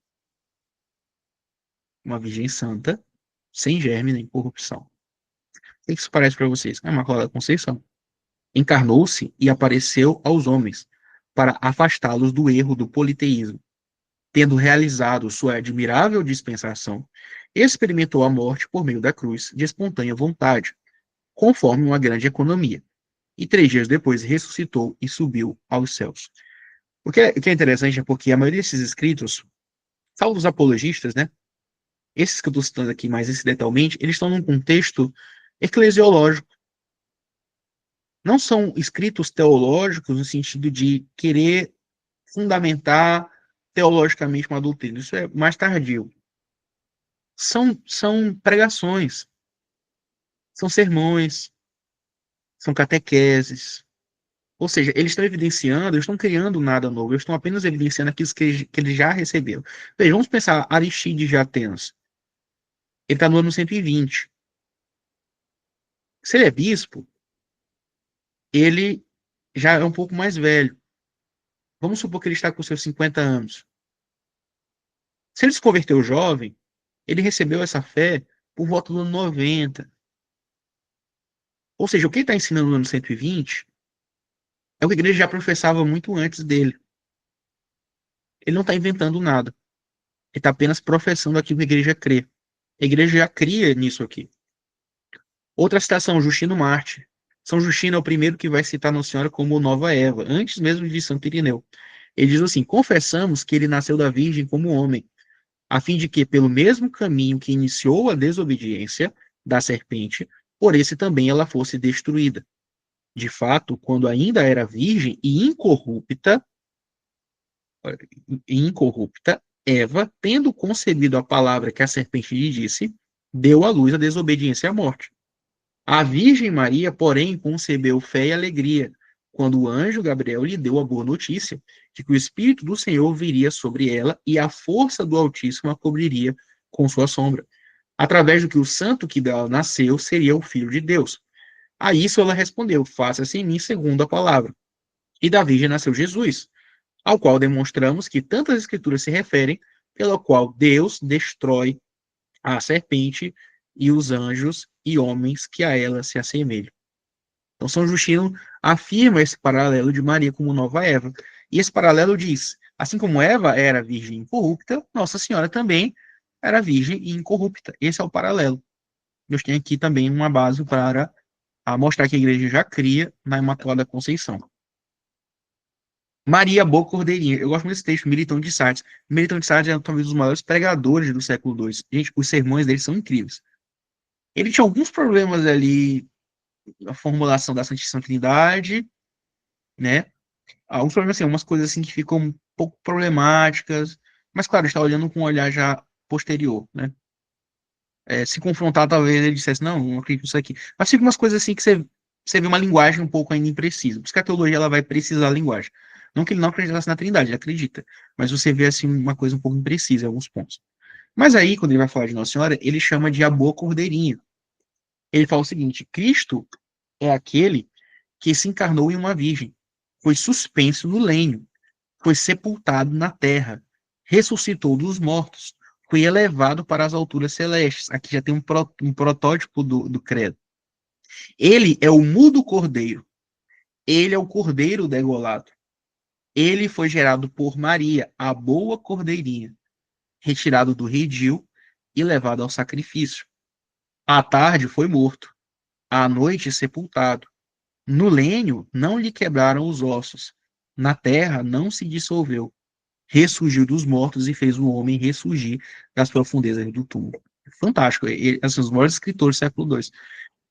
Uma Virgem Santa, sem germe nem corrupção. O que isso parece para vocês? É uma Imaculada Conceição. Encarnou-se e apareceu aos homens, para afastá-los do erro do politeísmo. Tendo realizado sua admirável dispensação, experimentou a morte por meio da cruz de espontânea vontade, conforme uma grande economia. E 3 dias depois ressuscitou e subiu aos céus. O que é interessante é porque a maioria desses escritos, salvo os apologistas, né? Esses que eu estou citando aqui mais incidentalmente, eles estão num contexto eclesiológico. Não são escritos teológicos no sentido de querer fundamentar teologicamente uma doutrina. Isso é mais tardio. São pregações, são sermões, são catequeses. Ou seja, eles estão evidenciando, eles estão criando nada novo, eles estão apenas evidenciando aquilo que eles já receberam. Veja, vamos pensar Aristides de Atenas. Ele está no ano 120. Se ele é bispo, ele já é um pouco mais velho. Vamos supor que ele está com seus 50 anos. Se ele se converteu jovem, ele recebeu essa fé por volta do ano 90. Ou seja, o que ele está ensinando no ano 120 é o que a igreja já professava muito antes dele. Ele não está inventando nada. Ele está apenas professando aquilo que a igreja crê. A igreja já cria nisso aqui. Outra citação, Justino Marte. São Justino é o primeiro que vai citar Nossa Senhora como nova Eva, antes mesmo de Santo Irineu. Ele diz assim: confessamos que ele nasceu da Virgem como homem, a fim de que, pelo mesmo caminho que iniciou a desobediência da serpente, por esse também ela fosse destruída. De fato, quando ainda era virgem e incorrupta, Eva, tendo concebido a palavra que a serpente lhe disse, deu à luz a desobediência e a morte. A Virgem Maria, porém, concebeu fé e alegria, quando o anjo Gabriel lhe deu a boa notícia de que o Espírito do Senhor viria sobre ela e a força do Altíssimo a cobriria com sua sombra, através do que o santo que dela nasceu seria o Filho de Deus. A isso ela respondeu: faça-se em mim segundo a palavra. E da Virgem nasceu Jesus, ao qual demonstramos que tantas escrituras se referem, pela qual Deus destrói a serpente e os anjos e homens que a ela se assemelham. Então, São Justino afirma esse paralelo de Maria como nova Eva. E esse paralelo diz: assim como Eva era virgem incorrupta, Nossa Senhora também era virgem e incorrupta. Esse é o paralelo. Deus tem aqui também uma base para mostrar que a igreja já cria na Imaculada Conceição. Maria Boa Cordeirinha. Eu gosto muito desse texto, Militão de Sardes. Militão de Sardes é talvez um dos maiores pregadores do século II. Gente, os sermões dele são incríveis. Ele tinha alguns problemas ali na formulação da Santíssima Trindade, né? Alguns problemas, assim, umas coisas assim que ficam um pouco problemáticas, mas claro, está olhando com um olhar já posterior, né? Se confrontar, talvez ele dissesse, não acredito nisso aqui. Mas fica umas coisas assim que você vê uma linguagem um pouco ainda imprecisa. Por isso que a teologia ela vai precisar da linguagem. Não que ele não acreditasse na Trindade, ele acredita. Mas você vê assim uma coisa um pouco imprecisa em alguns pontos. Mas aí, quando ele vai falar de Nossa Senhora, ele chama de a boa cordeirinha. Ele fala o seguinte: Cristo é aquele que se encarnou em uma virgem, foi suspenso no lenho, foi sepultado na terra, ressuscitou dos mortos, foi elevado para as alturas celestes. Aqui já tem um protótipo do credo. Ele é o mudo cordeiro. Ele é o cordeiro degolado. Ele foi gerado por Maria, a boa cordeirinha, retirado do redil e levado ao sacrifício. À tarde foi morto, à noite sepultado. No lenho não lhe quebraram os ossos, na terra não se dissolveu. Ressurgiu dos mortos e fez o homem ressurgir das profundezas do túmulo. Fantástico, assim, os maiores escritores do século II.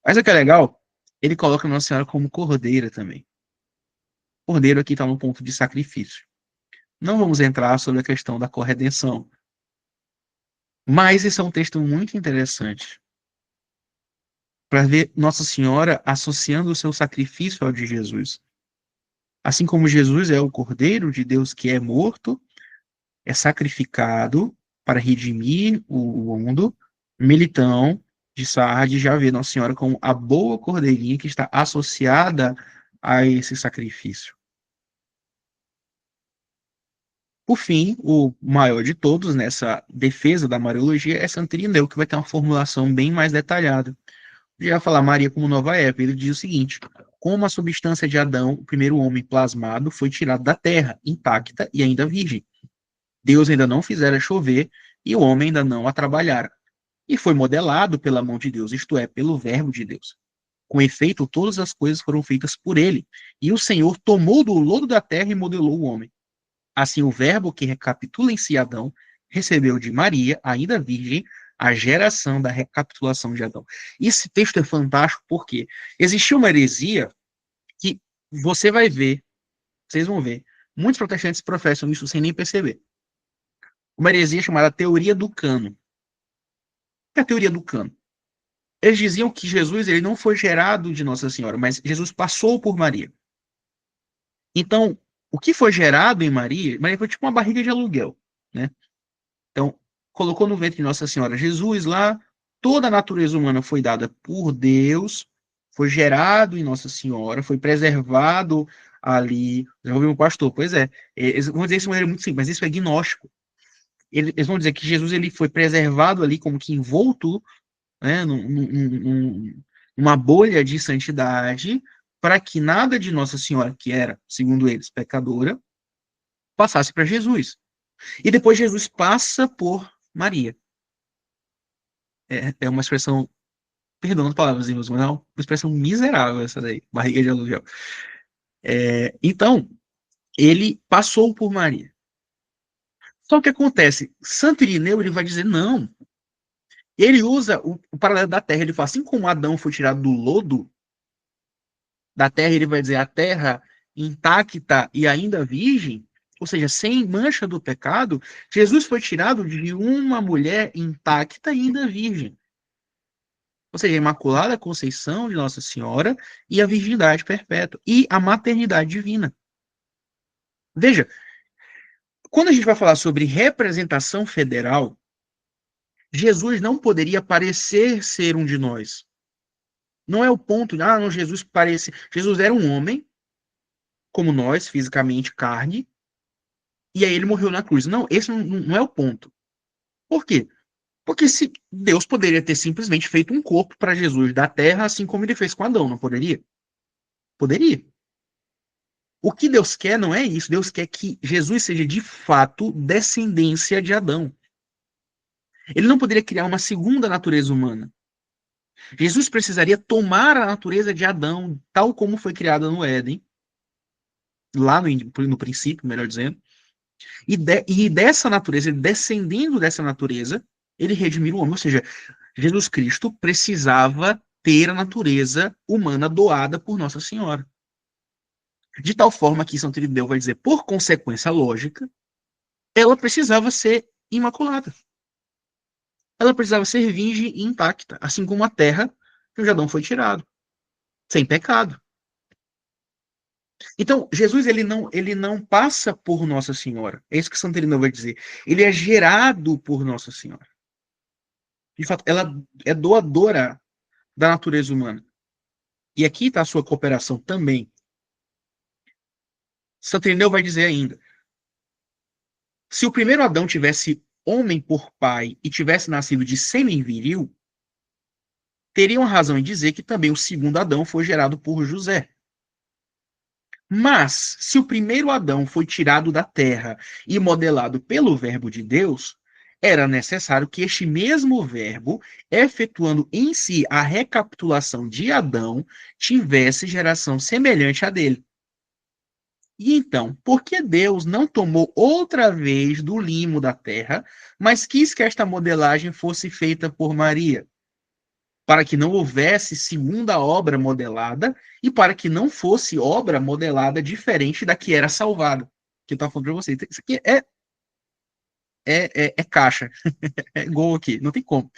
Mas o que é legal, ele coloca Nossa Senhora como cordeira também. Cordeiro aqui está no ponto de sacrifício. Não vamos entrar sobre a questão da corredenção, mas esse é um texto muito interessante para ver Nossa Senhora associando o seu sacrifício ao de Jesus. Assim como Jesus é o Cordeiro de Deus que é morto, é sacrificado para redimir o mundo, Militão de Sardes já vê Nossa Senhora como a boa cordeirinha que está associada a esse sacrifício. Por fim, o maior de todos nessa defesa da Mariologia é Santo Irineu, que vai ter uma formulação bem mais detalhada. Já vai falar Maria como nova Eva, ele diz o seguinte: como a substância de Adão, o primeiro homem plasmado, foi tirado da terra, intacta e ainda virgem. Deus ainda não fizera chover e o homem ainda não a trabalhara. E foi modelado pela mão de Deus, isto é, pelo verbo de Deus. Com efeito, todas as coisas foram feitas por ele, e o Senhor tomou do lodo da terra e modelou o homem. Assim, o verbo que recapitula em si Adão recebeu de Maria, ainda virgem, a geração da recapitulação de Adão. Esse texto é fantástico porque existiu uma heresia que você vai ver, vocês vão ver, muitos protestantes professam isso sem nem perceber. Uma heresia chamada teoria do cano. O que é a teoria do cano? Eles diziam que Jesus ele não foi gerado de Nossa Senhora, mas Jesus passou por Maria. Então, o que foi gerado em Maria, Maria foi tipo uma barriga de aluguel, né? Então, colocou no ventre de Nossa Senhora Jesus lá, toda a natureza humana foi dada por Deus, foi gerado em Nossa Senhora, foi preservado ali. Já ouvi um pastor, pois é. Eles vão dizer isso de maneira muito simples, mas isso é gnóstico. Eles vão dizer que Jesus ele foi preservado ali como que envolto, né, numa bolha de santidade, para que nada de Nossa Senhora, que era, segundo eles, pecadora, passasse para Jesus. E depois Jesus passa por Maria. É uma expressão, perdão as palavras, mas não, uma expressão miserável essa daí, barriga de aluguel. Então, ele passou por Maria. Só que acontece, Santo Irineu ele vai dizer não. Ele usa o paralelo da terra, ele fala assim como Adão foi tirado do lodo da terra, ele vai dizer a terra intacta e ainda virgem, ou seja, sem mancha do pecado, Jesus foi tirado de uma mulher intacta e ainda virgem. Ou seja, a Imaculada Conceição de Nossa Senhora e a virgindade perpétua e a maternidade divina. Veja, quando a gente vai falar sobre representação federal, Jesus não poderia parecer ser um de nós. Não é o ponto de, não, Jesus parece. Jesus era um homem, como nós, fisicamente, carne, e aí ele morreu na cruz. Não, esse não é o ponto. Por quê? Porque se Deus poderia ter simplesmente feito um corpo para Jesus da terra, assim como ele fez com Adão, não poderia? Poderia. O que Deus quer não é isso. Deus quer que Jesus seja de fato descendência de Adão. Ele não poderia criar uma segunda natureza humana. Jesus precisaria tomar a natureza de Adão, tal como foi criada no Éden, lá no princípio, melhor dizendo, e dessa natureza, descendendo dessa natureza, ele redimir o homem. Ou seja, Jesus Cristo precisava ter a natureza humana doada por Nossa Senhora. De tal forma que São Trinideu vai dizer, por consequência lógica, ela precisava ser imaculada. Ela precisava ser virgem e intacta, assim como a terra que o Jadão foi tirado, sem pecado. Então, Jesus ele não passa por Nossa Senhora. É isso que Santa Helena vai dizer. Ele é gerado por Nossa Senhora. De fato, ela é doadora da natureza humana. E aqui está a sua cooperação também. Santa Irineu vai dizer ainda: se o primeiro Adão tivesse homem por pai e tivesse nascido de sêmen viril, teriam razão em dizer que também o segundo Adão foi gerado por José. Mas, se o primeiro Adão foi tirado da terra e modelado pelo Verbo de Deus, era necessário que este mesmo Verbo, efetuando em si a recapitulação de Adão, tivesse geração semelhante à dele. E então, por que Deus não tomou outra vez do limo da terra, mas quis que esta modelagem fosse feita por Maria? Para que não houvesse segunda obra modelada e para que não fosse obra modelada diferente da que era salvada. Que eu estava falando para vocês. Isso aqui é caixa. É gol aqui. Não tem como.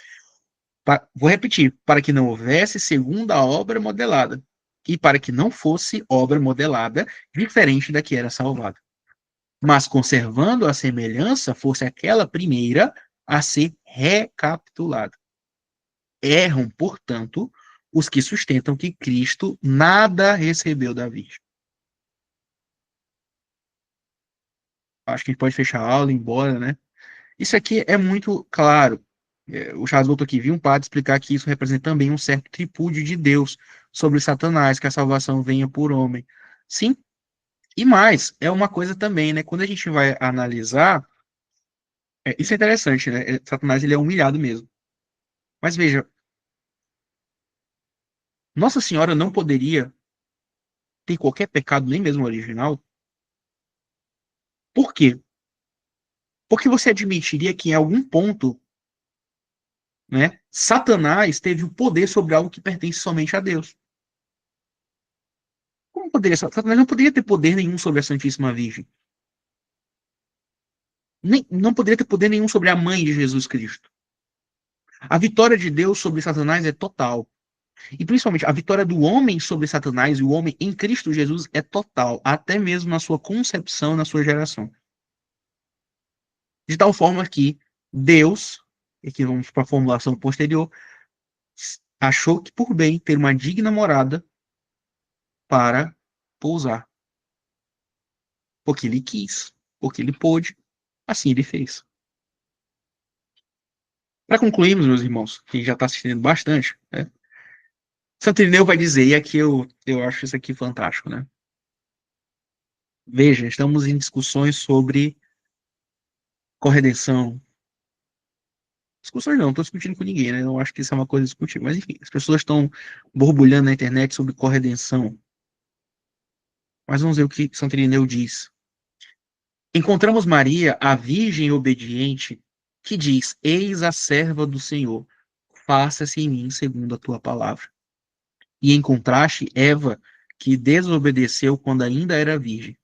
Vou repetir. Para que não houvesse segunda obra modelada e para que não fosse obra modelada diferente da que era salvada. Mas conservando a semelhança, fosse aquela primeira a ser recapitulada. Erram, portanto, os que sustentam que Cristo nada recebeu da Virgem. Acho que a gente pode fechar a aula e ir embora, né? Isso aqui é muito claro. O Charles voltou aqui, viu um padre explicar que isso representa também um certo tripúdio de Deus sobre Satanás, que a salvação venha por homem. Sim, e mais, é uma coisa também, né? Quando a gente vai analisar, isso é interessante, né? Satanás ele é humilhado mesmo. Mas veja, Nossa Senhora não poderia ter qualquer pecado, nem mesmo original. Por quê? Porque você admitiria que em algum ponto, né, Satanás teve o poder sobre algo que pertence somente a Deus. Como poderia? Satanás não poderia ter poder nenhum sobre a Santíssima Virgem. Nem, não poderia ter poder nenhum sobre a mãe de Jesus Cristo. A vitória de Deus sobre Satanás é total. E principalmente a vitória do homem sobre Satanás e o homem em Cristo Jesus é total, até mesmo na sua concepção, na sua geração. De tal forma que Deus, e aqui vamos para a formulação posterior, achou que por bem ter uma digna morada para pousar. Porque ele quis, porque ele pôde, assim ele fez. Para concluirmos, meus irmãos, que já está assistindo bastante, né? Santo Irineu vai dizer, e aqui eu acho isso aqui fantástico, né? Veja, estamos em discussões sobre corredenção. Discussões não estou discutindo com ninguém, né? Eu acho que isso é uma coisa discutível. Mas enfim, as pessoas estão borbulhando na internet sobre corredenção. Mas vamos ver o que Santo Irineu diz. Encontramos Maria, a virgem obediente, que diz: Eis a serva do Senhor, faça-se em mim segundo a tua palavra. E em contraste, Eva, que desobedeceu quando ainda era virgem.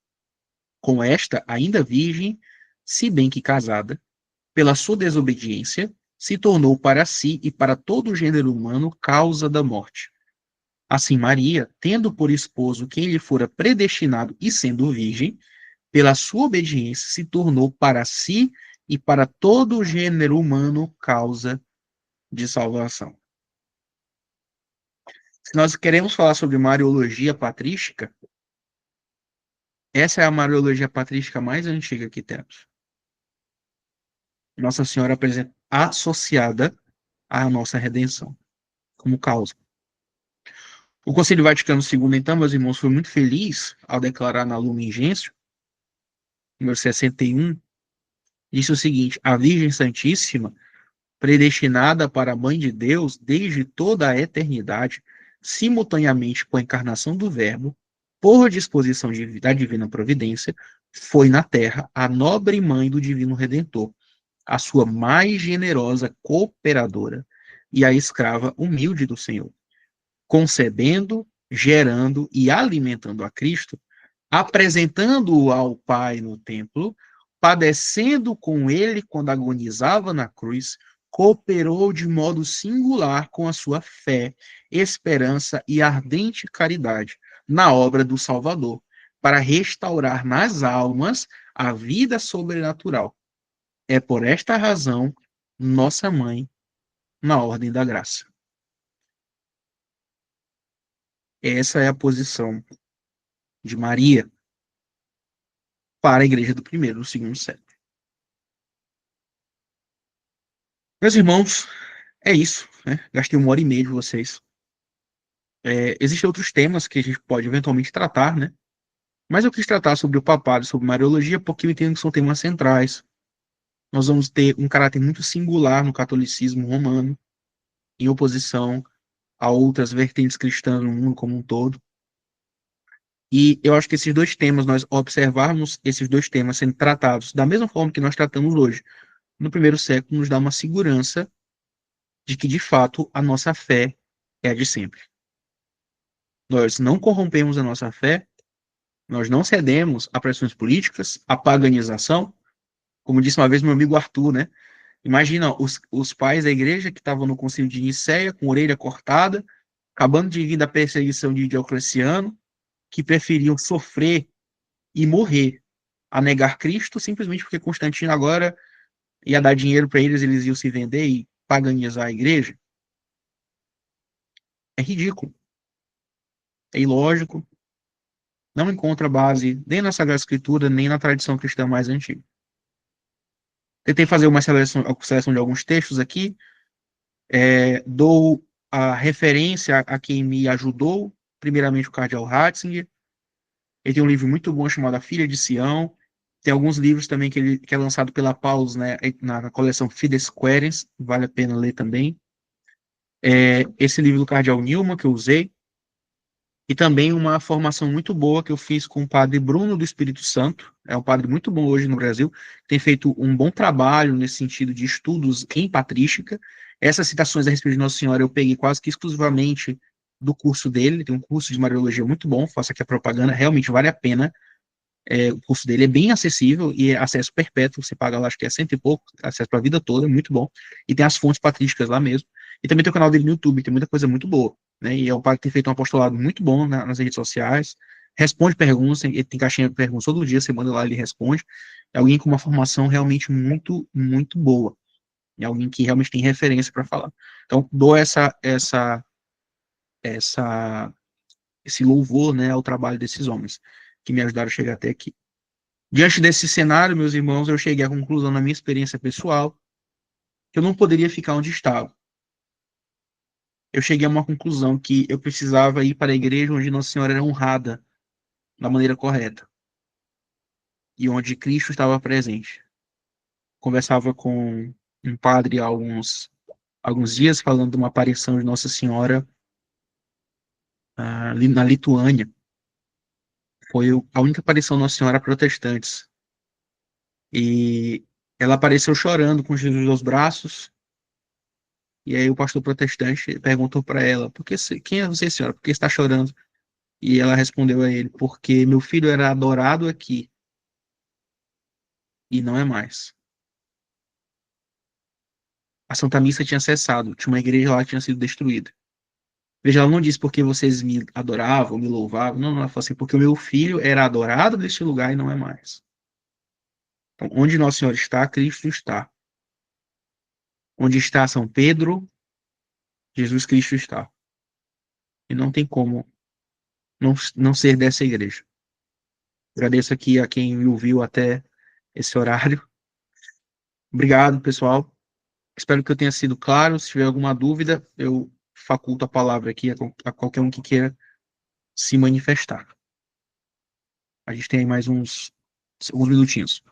Com esta, ainda virgem, se bem que casada, pela sua desobediência, se tornou para si e para todo o gênero humano causa da morte. Assim, Maria, tendo por esposo quem lhe fora predestinado e sendo virgem, pela sua obediência se tornou para si e para todo o gênero humano causa de salvação. Se nós queremos falar sobre Mariologia patrística, essa é a Mariologia patrística mais antiga que temos. Nossa Senhora apresenta associada à nossa redenção como causa. O Concílio Vaticano II, então, meus irmãos, foi muito feliz ao declarar na Lumen Gentium, número 61, disse o seguinte: a Virgem Santíssima, predestinada para a Mãe de Deus desde toda a eternidade, simultaneamente com a encarnação do Verbo, por disposição da Divina Providência, foi na terra a nobre mãe do Divino Redentor, a sua mais generosa cooperadora e a escrava humilde do Senhor, concebendo, gerando e alimentando a Cristo, apresentando-o ao Pai no templo, padecendo com ele quando agonizava na cruz, cooperou de modo singular com a sua fé, esperança e ardente caridade na obra do Salvador, para restaurar nas almas a vida sobrenatural. É por esta razão, nossa mãe na ordem da graça. Essa é a posição de Maria para a igreja do primeiro e do segundo século. Meus irmãos, é isso, né? Gastei 1 hora e meia de vocês. Existem outros temas que a gente pode eventualmente tratar, né? Mas eu quis tratar sobre o papado, sobre Mariologia, porque eu entendo que são temas centrais. Nós vamos ter um caráter muito singular no catolicismo romano, em oposição a outras vertentes cristãs no mundo como um todo. E eu acho que esses dois temas, nós observarmos esses dois temas sendo tratados da mesma forma que nós tratamos hoje, no primeiro século, nos dá uma segurança de que, de fato, a nossa fé é a de sempre. Nós não corrompemos a nossa fé, nós não cedemos a pressões políticas, a paganização, como disse uma vez meu amigo Arthur, né? Imagina os pais da igreja que estavam no concílio de Nicéia, com a orelha cortada, acabando de vir da perseguição de Diocleciano, que preferiam sofrer e morrer a negar Cristo, simplesmente porque Constantino agora ia dar dinheiro para eles, eles iam se vender e paganizar a igreja. É ridículo, é ilógico, não encontra base nem na Sagrada Escritura, nem na tradição cristã mais antiga. Tentei fazer uma seleção de alguns textos aqui, dou a referência a quem me ajudou, primeiramente o cardeal Ratzinger. Ele tem um livro muito bom chamado A Filha de Sião. Tem alguns livros também que é lançado pela Paulus, né, na coleção Fides Quaerens, vale a pena ler também. Esse livro do cardeal Newman, que eu usei, e também uma formação muito boa que eu fiz com o padre Bruno do Espírito Santo, é um padre muito bom hoje no Brasil, tem feito um bom trabalho nesse sentido de estudos em patrística. Essas citações a respeito de Nossa Senhora eu peguei quase que exclusivamente do curso dele, tem um curso de Mariologia muito bom, faço aqui a propaganda, realmente vale a pena. O curso dele é bem acessível e é acesso perpétuo, você paga lá, acho que é cento e pouco, acesso para a vida toda, muito bom. E tem as fontes patrísticas lá mesmo. E também tem o canal dele no YouTube, tem muita coisa muito boa, né? E é um padre que tem feito um apostolado muito bom nas redes sociais, responde perguntas, ele tem caixinha de perguntas todo dia, você manda lá, ele responde. É alguém com uma formação realmente muito, muito boa. É alguém que realmente tem referência para falar. Então, dou essa, esse louvor, né, ao trabalho desses homens que me ajudaram a chegar até aqui. Diante desse cenário, meus irmãos, eu cheguei à conclusão na minha experiência pessoal que eu não poderia ficar onde estava. Eu cheguei a uma conclusão que eu precisava ir para a igreja onde Nossa Senhora era honrada da maneira correta e onde Cristo estava presente. Conversava com um padre há alguns dias falando de uma aparição de Nossa Senhora ali na Lituânia. Foi a única aparição de Nossa Senhora a protestantes. E ela apareceu chorando com Jesus aos braços. E aí o pastor protestante perguntou para ela, quem é você, senhora? Por que está chorando? E ela respondeu a ele, porque meu filho era adorado aqui e não é mais. A Santa Missa tinha cessado, tinha uma igreja lá que tinha sido destruída. Veja, ela não disse porque vocês me adoravam, me louvavam. Não, ela falou assim, porque o meu filho era adorado neste lugar e não é mais. Então, onde Nossa Senhora está, Cristo está. Onde está São Pedro, Jesus Cristo está. E não tem como não ser dessa igreja. Agradeço aqui a quem me ouviu até esse horário. Obrigado, pessoal. Espero que eu tenha sido claro. Se tiver alguma dúvida, eu faculto a palavra aqui a qualquer um que queira se manifestar. A gente tem aí mais uns minutinhos.